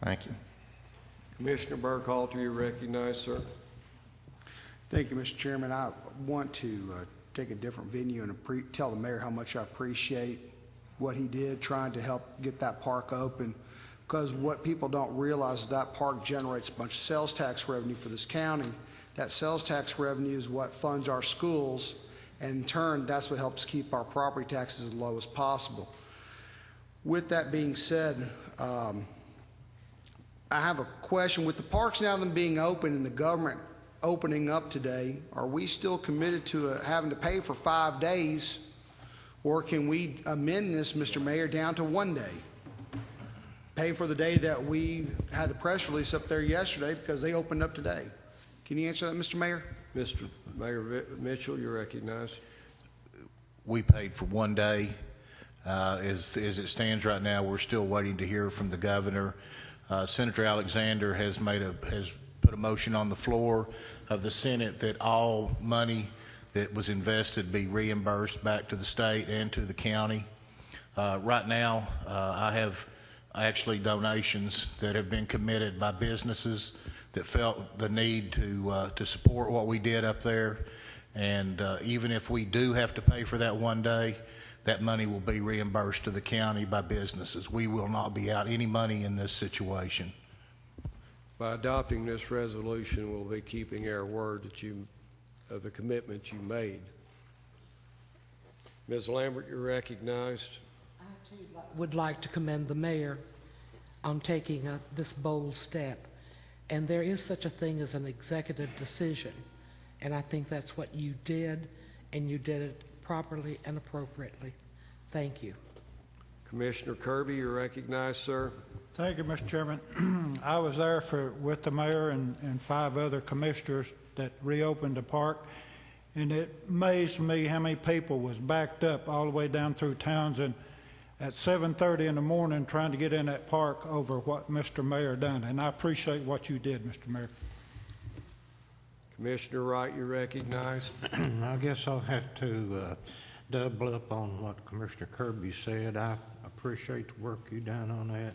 Thank you. Commissioner Burkhalter, you're recognized, sir. Thank you, Mr. Chairman. I want to take a different venue and tell the mayor how much I appreciate what he did trying to help get that park open, because what people don't realize is that park generates a bunch of sales tax revenue for this county. That sales tax revenue is what funds our schools, and in turn, that's what helps keep our property taxes as low as possible. With that being said, I have a question. With the parks now them being open and the government opening up today, are we still committed to having to pay for 5 days, or can we amend this, Mr. Mayor, down to 1 day? Pay for the day that we had the press release up there yesterday because they opened up today. Can you answer that, Mr. Mayor? Mr. Mayor Mitchell, you're recognized. We paid for 1 day. As it stands right now, we're still waiting to hear from the governor. Senator Alexander has put a motion on the floor of the Senate that all money that was invested be reimbursed back to the state and to the county. Right now, I have actually donations that have been committed by businesses that felt the need to support what we did up there. And even if we do have to pay for that 1 day, that money will be reimbursed to the county by businesses. We will not be out any money in this situation. By adopting this resolution, we'll be keeping our word that of the commitment you made. Ms. Lambert, you're recognized. I too would like to commend the mayor on taking this bold step. And there is such a thing as an executive decision. And I think that's what you did, and you did it properly and appropriately. Thank you. Commissioner Kirby, you're recognized, sir. Thank you, Mr. Chairman. I was there with the mayor and 5 other commissioners that reopened the park, and it amazed me how many people was backed up all the way down through Townsend at 7:30 in the morning trying to get in that park over what Mr. Mayor done, and I appreciate what you did, Mr. Mayor. Commissioner Wright, you're recognized. I guess I'll have to double up on what Commissioner Kirby said. I appreciate the work you done on that,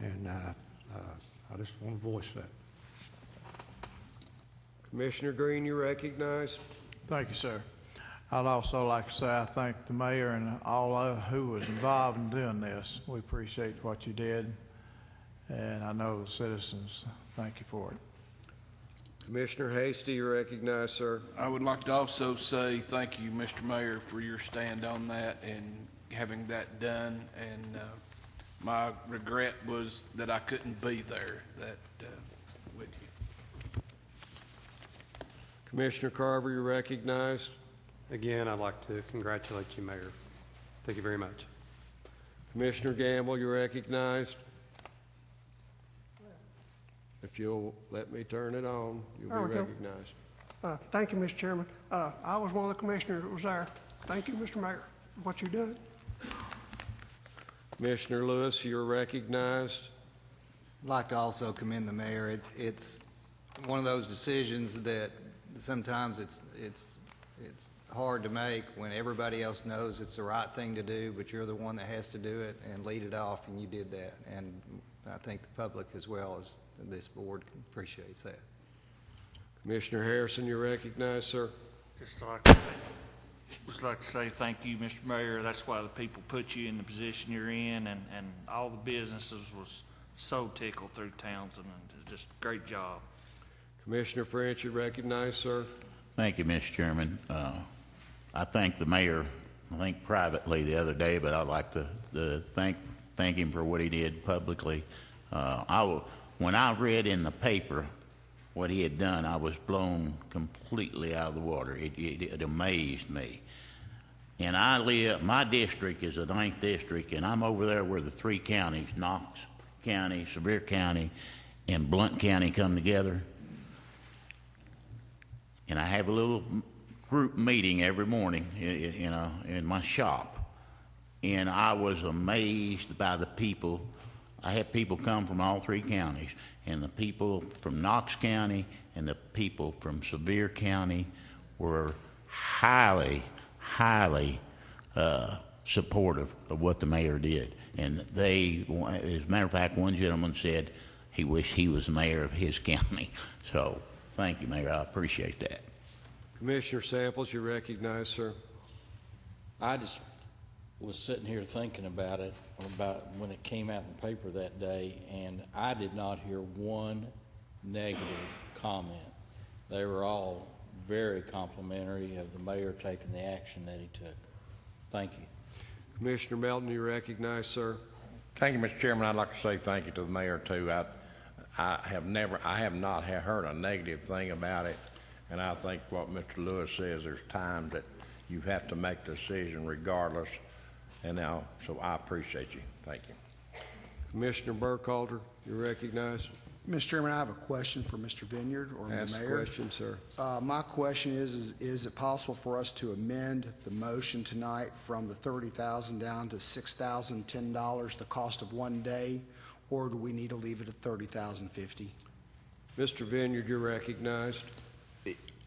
and I just want to voice that. Commissioner Green, you're recognized. Thank you, sir. I'd also like to say I thank the mayor and all who was involved in doing this. We appreciate what you did, and I know the citizens thank you for it. Commissioner Hasty, you're recognized, sir. I would like to also say thank you, Mr. Mayor, for your stand on that and having that done. And my regret was that I couldn't be there with you. Commissioner Carver, you're recognized. Again, I'd like to congratulate you, Mayor. Thank you very much. Commissioner Gamble, you're recognized. If you'll let me turn it on, you'll There be we go. recognized. Thank you, Mr. Chairman. I was one of the commissioners that was there. Thank you, Mr. Mayor, for what you done. Commissioner Lewis, you're recognized. I'd like to also commend the mayor. It's one of those decisions that sometimes it's hard to make when everybody else knows it's the right thing to do, but you're the one that has to do it and lead it off, and you did that. And I think the public as well as this board appreciates that. Commissioner Harrison, you're recognized, sir. Just like to say thank you, Mr. Mayor. That's why the people put you in the position you're in, and all the businesses was so tickled through Townsend, and just great job. Commissioner French, you're recognized, sir. Thank you, Mr. Chairman. I thank the mayor, I think privately the other day, but I'd like to thank him for what he did publicly. When I read in the paper what he had done, I was blown completely out of the water. It amazed me. And my district is the 9th district, and I'm over there where the 3 counties, Knox County, Sevier County, and Blount County come together. And I have a little group meeting every morning, in my shop. And I was amazed by the people. I had people come from all 3 counties, and the people from Knox County and the people from Sevier County were highly supportive of what the mayor did. And as a matter of fact, one gentleman said he wished he was mayor of his county. So thank you, Mayor. I appreciate that. Commissioner Samples, you're recognized, sir. I just was sitting here thinking about it, about when it came out in the paper that day, and I did not hear one negative comment. They were all very complimentary of the mayor taking the action that he took. Thank you. Commissioner Melton, you're recognized, sir. Thank you, Mr. Chairman. I'd like to say thank you to the mayor, too. I have not heard a negative thing about it, and I think what Mr. Lewis says, there's times that you have to make the decision regardless, and now, so I appreciate you. Thank you. Commissioner Burkhalter, you're recognized. Mr. Chairman, I have a question for Mr. Vineyard or the Ask the mayor. question, sir. My question is it possible for us to amend the motion tonight from the $30,000 down to $6,010, the cost of one day, or do we need to leave it at $30,050? Mr. Vineyard, you're recognized.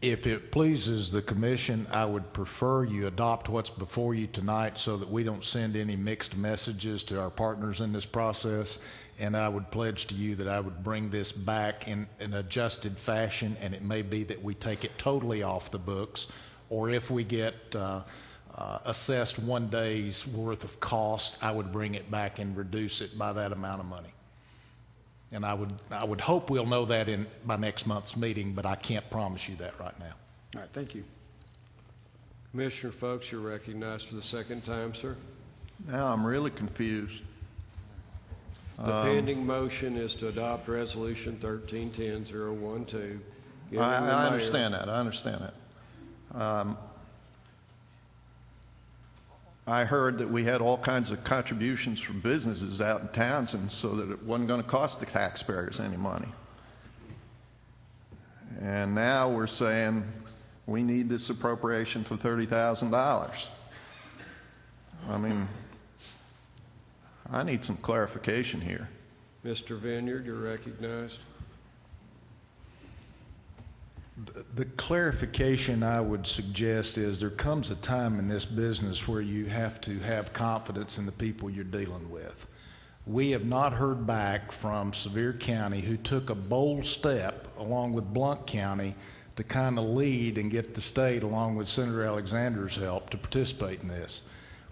If it pleases the commission, I would prefer you adopt what's before you tonight so that we don't send any mixed messages to our partners in this process. And I would pledge to you that I would bring this back in an adjusted fashion, and it may be that we take it totally off the books, or if we get assessed one day's worth of cost, I would bring it back and reduce it by that amount of money. And I would hope we'll know that by next month's meeting, but I can't promise you that right now. All right, thank you. Commissioner Folks, you're recognized for the second time, sir. Now I'm really confused. The pending motion is to adopt Resolution 1310-012. I understand that. I understand that. I heard that we had all kinds of contributions from businesses out in Townsend so that it wasn't going to cost the taxpayers any money. And now we're saying we need this appropriation for $30,000. I mean, I need some clarification here. Mr. Vineyard, you're recognized. The clarification I would suggest is there comes a time in this business where you have to have confidence in the people you're dealing with. We have not heard back from Sevier County, who took a bold step along with Blount County to kind of lead and get the state, along with Senator Alexander's help, to participate in this.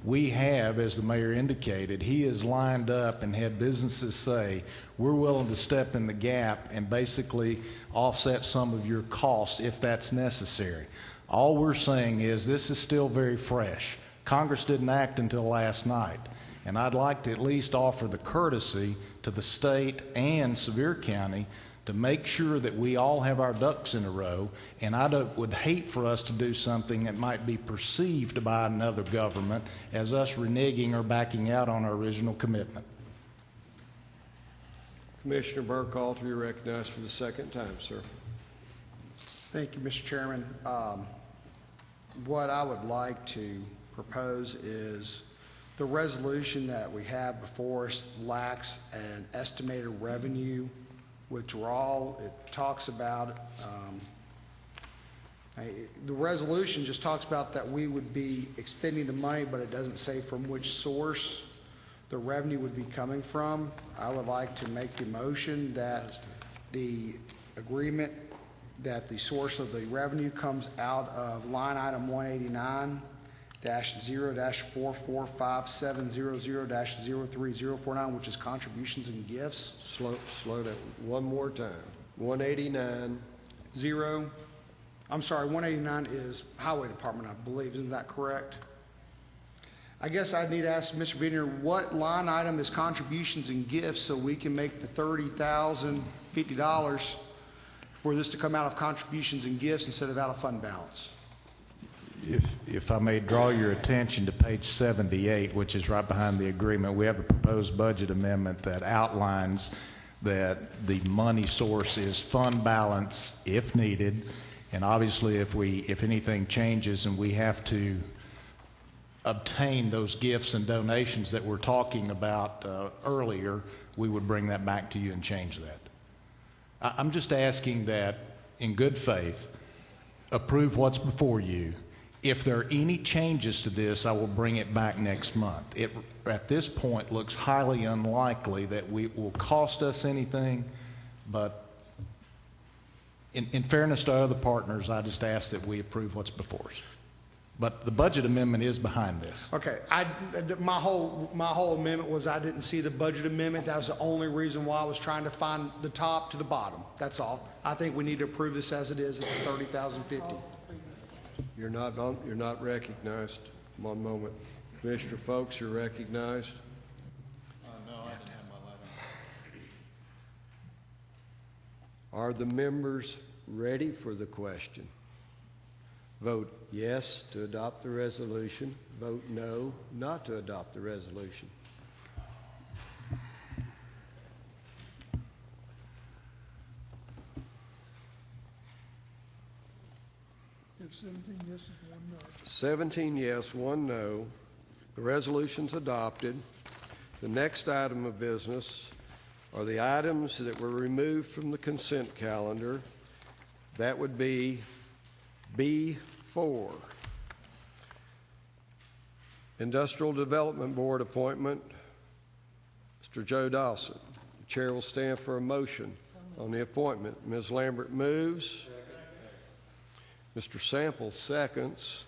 We have, as the mayor indicated, he has lined up and had businesses say, we're willing to step in the gap and basically offset some of your costs if that's necessary. All we're saying is this is still very fresh. Congress didn't act until last night. And I'd like to at least offer the courtesy to the state and Sevier County to make sure that we all have our ducks in a row, and would hate for us to do something that might be perceived by another government as us reneging or backing out on our original commitment. Commissioner Burkhalter, you're recognized for the second time, sir. Thank you, Mr. Chairman. What I would like to propose is the resolution that we have before us lacks an estimated revenue withdrawal. It talks about, the resolution just talks about that we would be expending the money, but it doesn't say from which source the revenue would be coming from. I would like to make the motion that the agreement that the source of the revenue comes out of line item 189-0-445700-03049, which is contributions and gifts. Slow down one more time. 189. I'm sorry, 189 is Highway Department, I believe. Isn't that correct? I guess I need to ask Mr. Vineyard, what line item is contributions and gifts so we can make the $30,050 for this to come out of contributions and gifts instead of out of fund balance? If I may draw your attention to page 78, which is right behind the agreement, we have a proposed budget amendment that outlines that the money source is fund balance if needed, and obviously if anything changes and we have to obtain those gifts and donations that we're talking about earlier, we would bring that back to you and change that. I'm just asking that, in good faith, approve what's before you. If there are any changes to this, I will bring it back next month. It, at this point, looks highly unlikely that it will cost us anything, but in fairness to other partners, I just ask that we approve what's before us. But the budget amendment is behind this. Okay, my whole amendment was I didn't see the budget amendment. That was the only reason why I was trying to find the top to the bottom. That's all. I think we need to approve this as it is at the $30,050. You're not recognized. One moment. Commissioner Folks, you're recognized. No, I didn't have my letter. Are the members ready for the question? Vote yes to adopt the resolution. Vote no not to adopt the resolution. If 17 yeses, 1 no. 17 yes, 1 no. The resolution's adopted. The next item of business are the items that were removed from the consent calendar. That would be B4. Industrial Development Board appointment, Mr. Joe Dawson. The chair will stand for a motion on the appointment. Ms. Lambert moves. Mr. Sample seconds.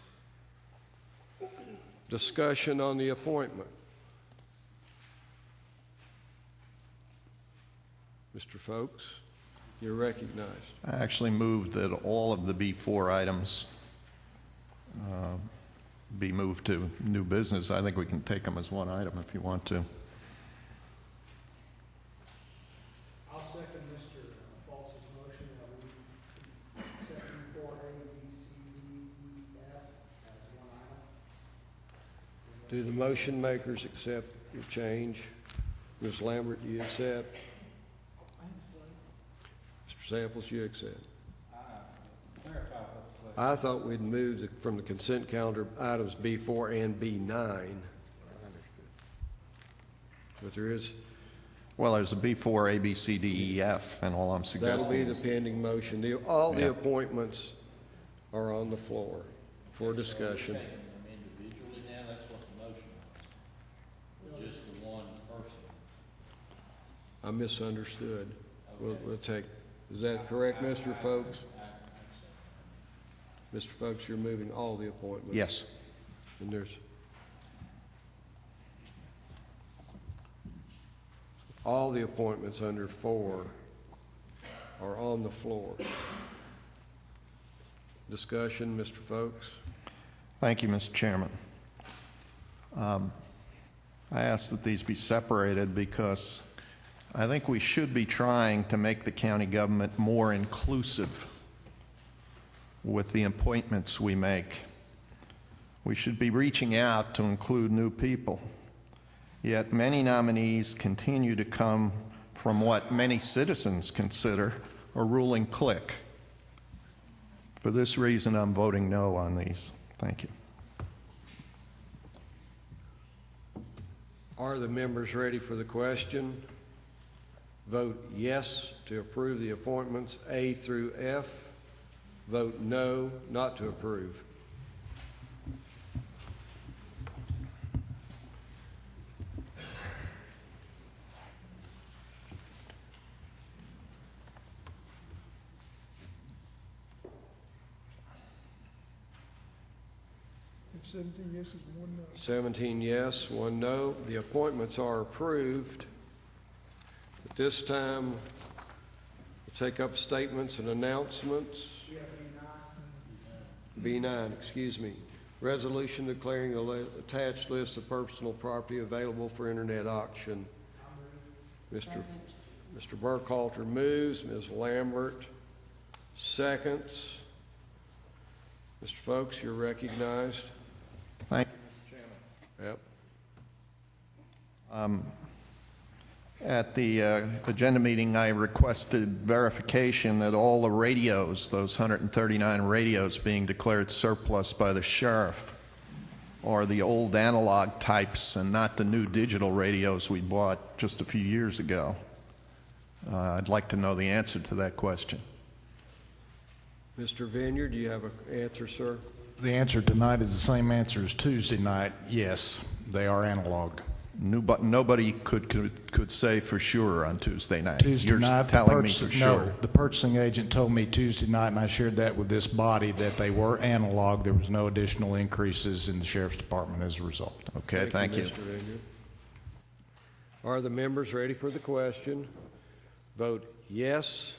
Discussion on the appointment. Mr. Folks, you're recognized. I actually moved that all of the B4 items be moved to new business. I think we can take them as one item if you want to. I'll second Mr. Fals's motion that we accept 4A, B, C, D, E, F as one item. Do the motion makers accept your change? Ms. Lambert, do you accept? Mr. Samples, you accept? I thought we'd moved from the consent calendar items B4 and B9. But there is... Well, there's a B4, A, B, C, D, E, F, and all I'm suggesting That'll be the is... pending motion. All the Yeah. appointments are on the floor for discussion. Individually now, that's what the motion was just the one person. I misunderstood. We'll take, is that correct, Mr. Folks? Mr. Folks, you're moving all the appointments? Yes. And there's all the appointments under 4 are on the floor. Discussion, Mr. Folks? Thank you, Mr. Chairman. I ask that these be separated because I think we should be trying to make the county government more inclusive with the appointments we make. We should be reaching out to include new people. Yet many nominees continue to come from what many citizens consider a ruling clique. For this reason, I'm voting no on these. Thank you. Are the members ready for the question? Vote yes to approve the appointments A through F. Vote no, not to approve. If 17 yeses and 1 no. 17 yes, 1 no. The appointments are approved. At this time, we'll take up statements and announcements. B9, excuse me. Resolution declaring the attached list of personal property available for internet auction. Mr. Burkhalter moves, Ms. Lambert seconds. Mr. Folks, you're recognized. Thank you, Mr. Chairman. Yep. At the agenda meeting, I requested verification that all the radios, those 139 radios being declared surplus by the sheriff, are the old analog types and not the new digital radios we bought just a few years ago. I'd like to know the answer to that question. Mr. Vineyard, do you have an answer, sir? The answer tonight is the same answer as Tuesday night. Yes, they are analog. Nobody could say for sure on Tuesday night. Tuesday You're night, telling me for sure. No, the purchasing agent told me Tuesday night, and I shared that with this body, that they were analog. There was no additional increases in the sheriff's department as a result. Okay, thank you. Mr. Vineyard. Are the members ready for the question? Vote yes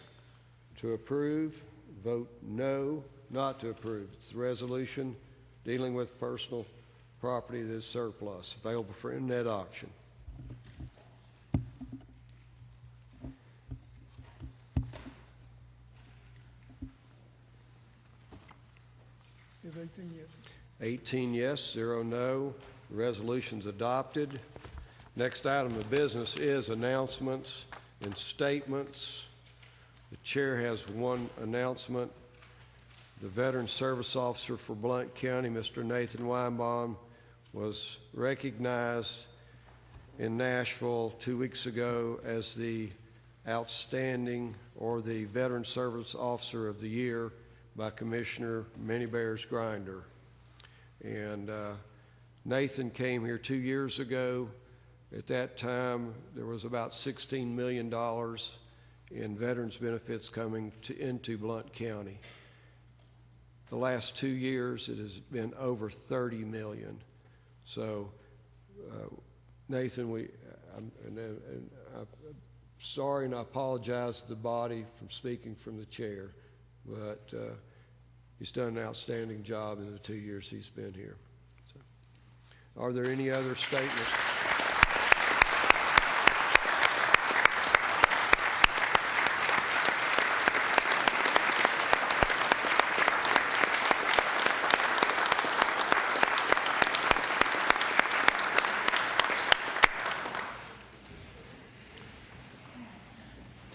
to approve. Vote no, not to approve. It's the resolution dealing with personal property that is surplus, available for internet auction. If 18 yeses. 18 yes, 0 no. The resolution's adopted. Next item of business is announcements and statements. The chair has one announcement. The Veteran Service Officer for Blount County, Mr. Nathan Weinbaum, was recognized in Nashville 2 weeks ago as the outstanding or the Veteran Service Officer of the Year by Commissioner Minnie Bears Grinder. And Nathan came here 2 years ago. At that time, there was about $16 million in veterans benefits coming into Blount County. The last 2 years, it has been over 30 million. So, Nathan, I'm sorry and I apologize to the body from speaking from the chair, but he's done an outstanding job in the 2 years he's been here. Are there any other statements?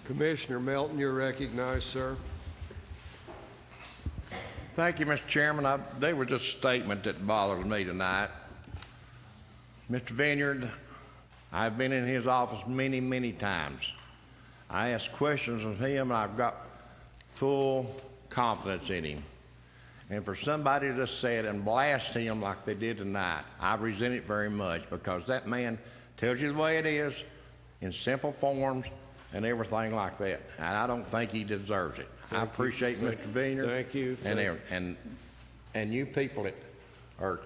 Commissioner Melton, you're recognized, sir. Thank you, Mr. Chairman. There was just a statement that bothers me tonight. Mr. Vineyard, I've been in his office many, many times. I ask questions of him, and I've got full confidence in him. And for somebody to say it and blast him like they did tonight, I resent it very much, because that man tells you the way it is in simple forms and everything like that. And I don't think he deserves it. I appreciate Mr. Vineyard. Thank you. And you people that are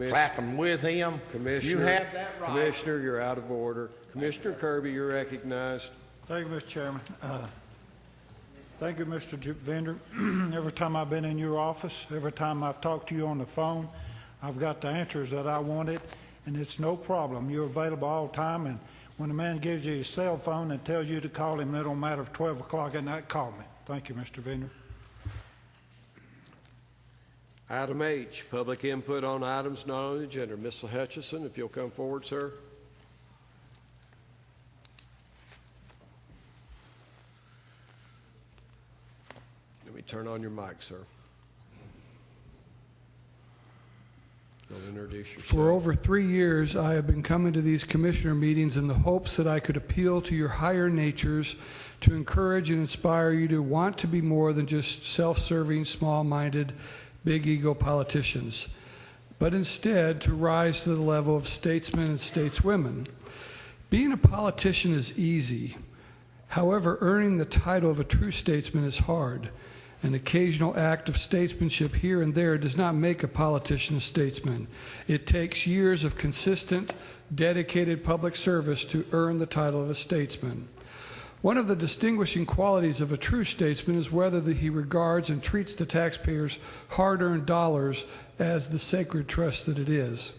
clapping with him, you have that right. Commissioner, you're out of order. Commissioner Kirby, you're recognized. Thank you, Mr. Chairman. Thank you, Mr. Vendor. Every time I've been in your office, every time I've talked to you on the phone, I've got the answers that I wanted, and it's no problem. You're available all the time, and when a man gives you his cell phone and tells you to call him, it don't matter if 12 o'clock at night, call me. Thank you, Mr. Vendor. Item H, public input on items not on the agenda. Mr. Hutchison, if you'll come forward, sir. Let me turn on your mic, sir. You'll introduce yourself. For over 3 years, I have been coming to these commissioner meetings in the hopes that I could appeal to your higher natures to encourage and inspire you to want to be more than just self-serving, small-minded, big ego politicians, but instead to rise to the level of statesmen and stateswomen. Being a politician is easy. However, earning the title of a true statesman is hard. An occasional act of statesmanship here and there does not make a politician a statesman. It takes years of consistent, dedicated public service to earn the title of a statesman. One of the distinguishing qualities of a true statesman is whether he regards and treats the taxpayers' hard-earned dollars as the sacred trust that it is.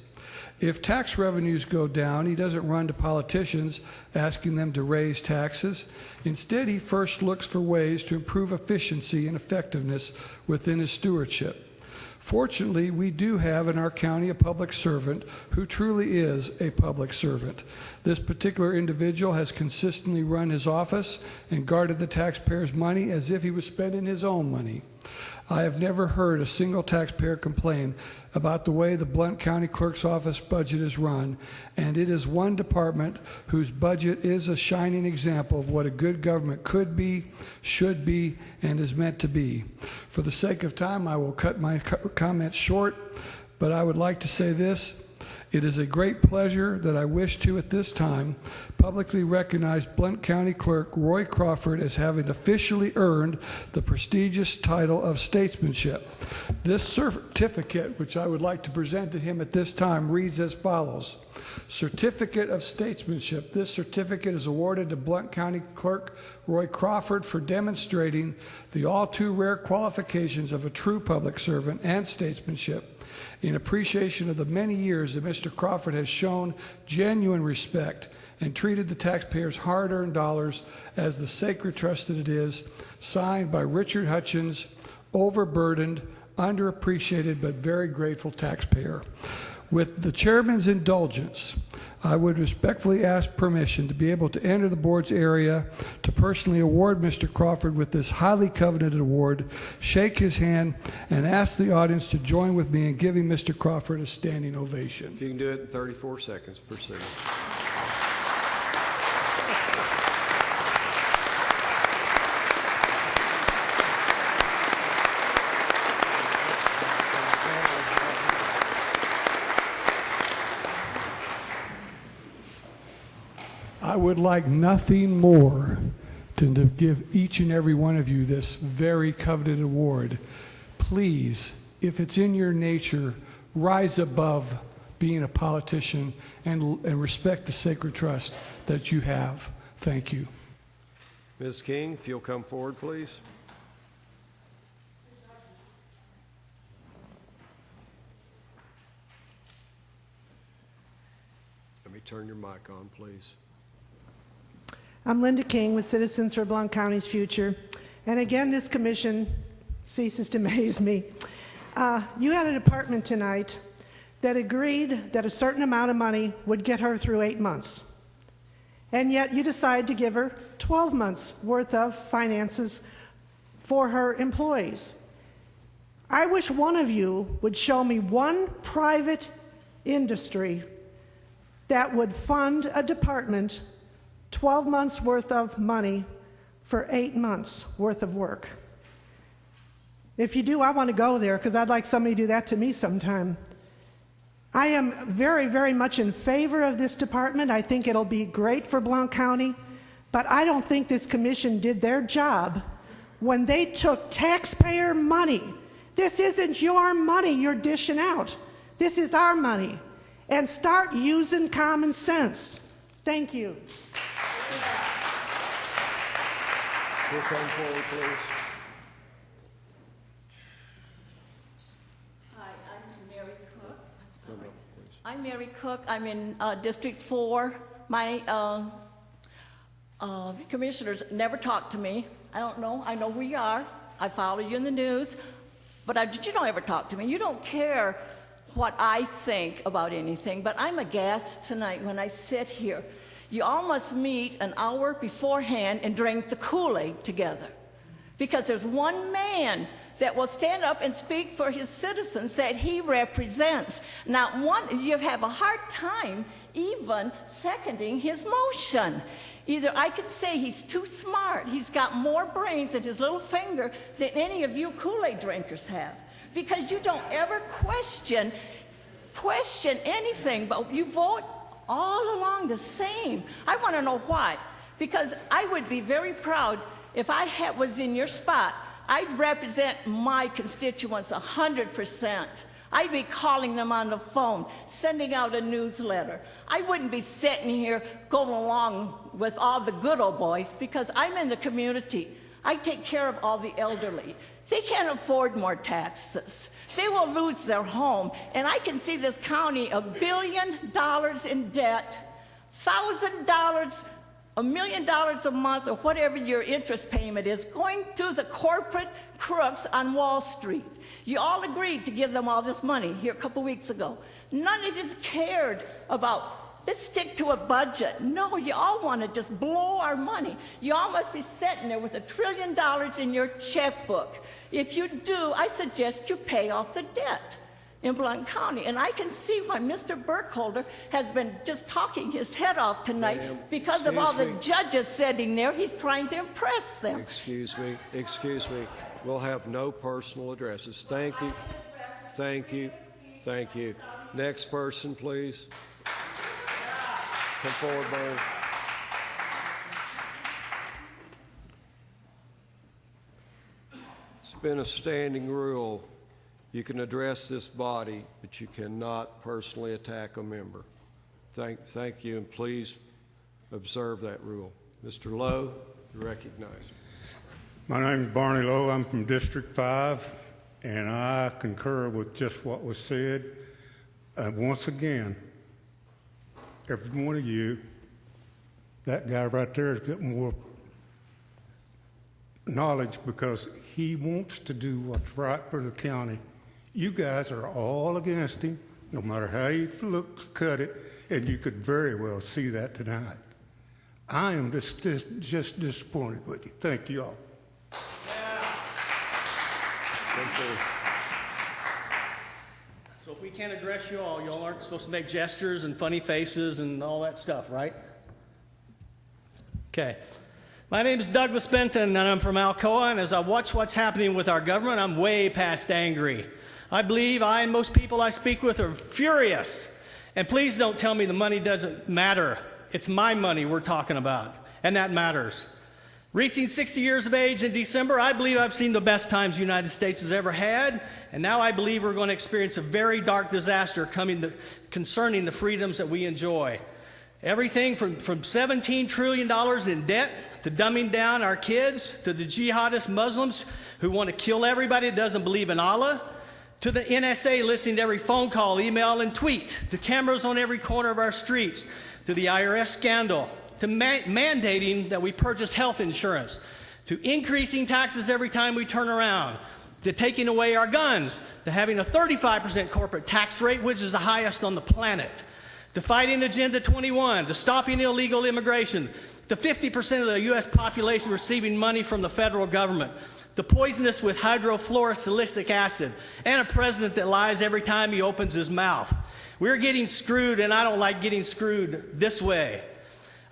If tax revenues go down, he doesn't run to politicians asking them to raise taxes. Instead, he first looks for ways to improve efficiency and effectiveness within his stewardship. Fortunately, we do have in our county a public servant who truly is a public servant. This particular individual has consistently run his office and guarded the taxpayers' money as if he was spending his own money. I have never heard a single taxpayer complain about the way the Blount County Clerk's Office budget is run, and it is one department whose budget is a shining example of what a good government could be, should be, and is meant to be. For the sake of time, I will cut my comments short, but I would like to say this. It is a great pleasure that I wish to, at this time, publicly recognize Blount County Clerk Roy Crawford as having officially earned the prestigious title of statesmanship. This certificate, which I would like to present to him at this time, reads as follows. Certificate of Statesmanship. This certificate is awarded to Blount County Clerk Roy Crawford for demonstrating the all too rare qualifications of a true public servant and statesmanship, in appreciation of the many years that Mr. Crawford has shown genuine respect and treated the taxpayers' hard-earned dollars as the sacred trust that it is, signed by Richard Hutchins, overburdened, underappreciated, but very grateful taxpayer. With the chairman's indulgence, I would respectfully ask permission to be able to enter the board's area to personally award Mr. Crawford with this highly coveted award, shake his hand, and ask the audience to join with me in giving Mr. Crawford a standing ovation. If you can do it in 34 seconds, proceed. I would like nothing more than to give each and every one of you this very coveted award. Please, if it's in your nature, rise above being a politician and respect the sacred trust that you have. Thank you. Ms. King, if you'll come forward, please. turn your mic on, please. I'm Linda King with Citizens for Blount County's Future. And again, this commission ceases to amaze me. You had a department tonight that agreed that a certain amount of money would get her through 8 months. And yet you decided to give her 12 months worth of finances for her employees. I wish one of you would show me one private industry that would fund a department 12 months worth of money for 8 months worth of work. If you do, I want to go there because I'd like somebody to do that to me sometime. I am very, very much in favor of this department. I think it'll be great for Blount County, but I don't think this commission did their job when they took taxpayer money. This isn't your money you're dishing out. This is our money. And start using common sense. Thank you. Will come forward, please. Hi, I'm Mary Cook. I'm Mary Cook. I'm in District 4. My commissioners never talk to me. I don't know. I know who you are. I follow you in the news. But you don't ever talk to me. You don't care what I think about anything. But I'm aghast tonight when I sit here. You all must meet an hour beforehand and drink the Kool-Aid together. Because there's one man that will stand up and speak for his citizens that he represents. Not one, you have a hard time even seconding his motion. Either I can say he's too smart, he's got more brains in his little finger than any of you Kool-Aid drinkers have. Because you don't ever question anything, but you vote all along the same. I want to know why. Because I would be very proud if I was in your spot. I'd represent my constituents 100%. I'd be calling them on the phone, sending out a newsletter. I wouldn't be sitting here going along with all the good old boys because I'm in the community. I take care of all the elderly. They can't afford more taxes. They will lose their home. And I can see this county $1 billion in debt, $1,000, $1 million a month, or whatever your interest payment is, going to the corporate crooks on Wall Street. You all agreed to give them all this money here a couple weeks ago. None of you cared about, let's stick to a budget. No, you all want to just blow our money. You all must be sitting there with $1 trillion in your checkbook. If you do, I suggest you pay off the debt in Blount County. And I can see why Mr. Burkholder has been just talking his head off tonight because of all the judges sitting there. He's trying to impress them. Excuse me. We'll have no personal addresses. Thank you. Thank you. Thank you. Next person, please. Come forward, Barney. It's been a standing rule. You can address this body, but you cannot personally attack a member. Thank you, and please observe that rule. Mr. Lowe, you're recognized. My name is Barney Lowe. I'm from District 5, and I concur with just what was said. Once again, every one of you, that guy right there has got more knowledge because he wants to do what's right for the county. You guys are all against him, no matter how you look to cut it, and you could very well see that tonight. I am just disappointed with you. Thank you all. So if we can't address you all, y'all aren't supposed to make gestures and funny faces and all that stuff, right? Okay. My name is Douglas Benton, and I'm from Alcoa, and as I watch what's happening with our government, I'm way past angry. I believe I and most people I speak with are furious. And please don't tell me the money doesn't matter. It's my money we're talking about, and that matters. Reaching 60 years of age in December, I believe I've seen the best times the United States has ever had, and now I believe we're going to experience a very dark disaster concerning the freedoms that we enjoy. Everything from $17 trillion in debt to dumbing down our kids, to the jihadist Muslims who want to kill everybody that doesn't believe in Allah, to the NSA listening to every phone call, email, and tweet, to cameras on every corner of our streets, to the IRS scandal, to mandating that we purchase health insurance, to increasing taxes every time we turn around, to taking away our guns, to having a 35% corporate tax rate, which is the highest on the planet, to fighting Agenda 21, to stopping illegal immigration, to 50% of the U.S. population receiving money from the federal government, to poison us with hydrofluorosilicic acid, and a president that lies every time he opens his mouth. We're getting screwed, and I don't like getting screwed this way.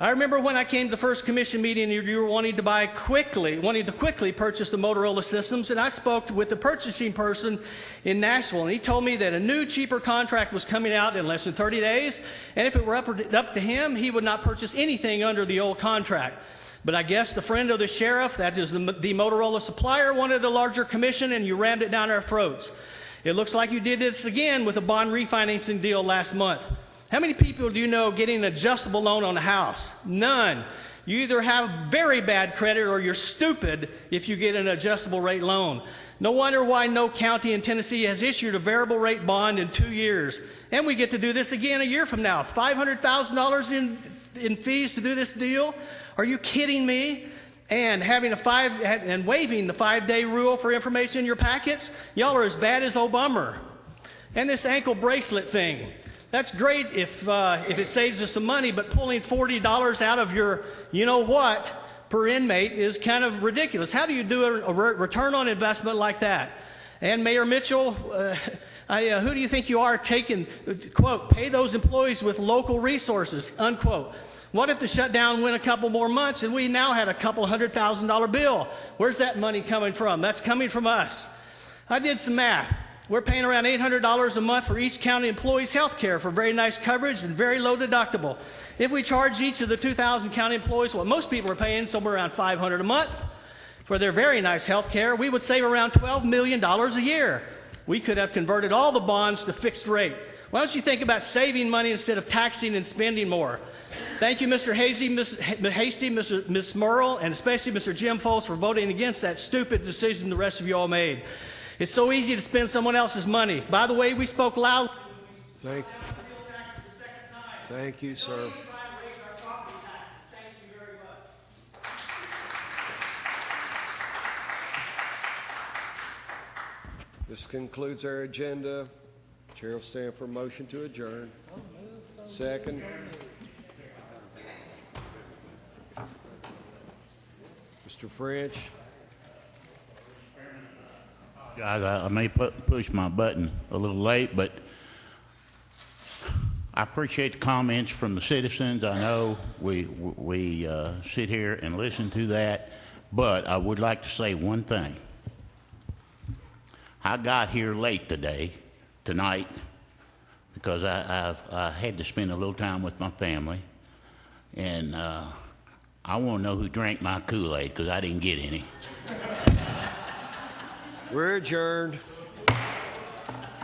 I remember when I came to the first commission meeting, you were wanting to quickly purchase the Motorola systems, and I spoke with the purchasing person in Nashville, and he told me that a new, cheaper contract was coming out in less than 30 days, and if it were up to him, he would not purchase anything under the old contract. But I guess the friend of the sheriff, that is the Motorola supplier, wanted a larger commission, and you rammed it down our throats. It looks like you did this again with a bond refinancing deal last month. How many people do you know getting an adjustable loan on a house? None. You either have very bad credit or you're stupid if you get an adjustable rate loan. No wonder why no county in Tennessee has issued a variable rate bond in 2 years. And we get to do this again a year from now. $500,000 in fees to do this deal? Are you kidding me? And waiving the 5-day rule for information in your packets? Y'all are as bad as Obama. And this ankle bracelet thing. That's great if it saves us some money, but pulling $40 out of your you-know-what per inmate is kind of ridiculous. How do you do a return on investment like that? And Mayor Mitchell, who do you think you are taking, quote, pay those employees with local resources, unquote. What if the shutdown went a couple more months and we now had a couple $100,000 bill? Where's that money coming from? That's coming from us. I did some math. We're paying around $800 a month for each county employee's health care for very nice coverage and very low deductible. If we charge each of the 2,000 county employees what most people are paying, somewhere around $500 a month for their very nice health care, we would save around $12 million a year. We could have converted all the bonds to fixed rate. Why don't you think about saving money instead of taxing and spending more? Thank you, Mr. Hasty, Ms. Merle, and especially Mr. Jim Foltz for voting against that stupid decision the rest of you all made. It's so easy to spend someone else's money. By the way, we spoke loud. Thank you, sir. This concludes our agenda. Chair will stand for a motion to adjourn. Second. Mr. French. Guys, I may push my button a little late, but I appreciate the comments from the citizens. I know we sit here and listen to that, but I would like to say one thing. I got here late tonight, because I had to spend a little time with my family, and I want to know who drank my Kool-Aid, because I didn't get any. We're adjourned.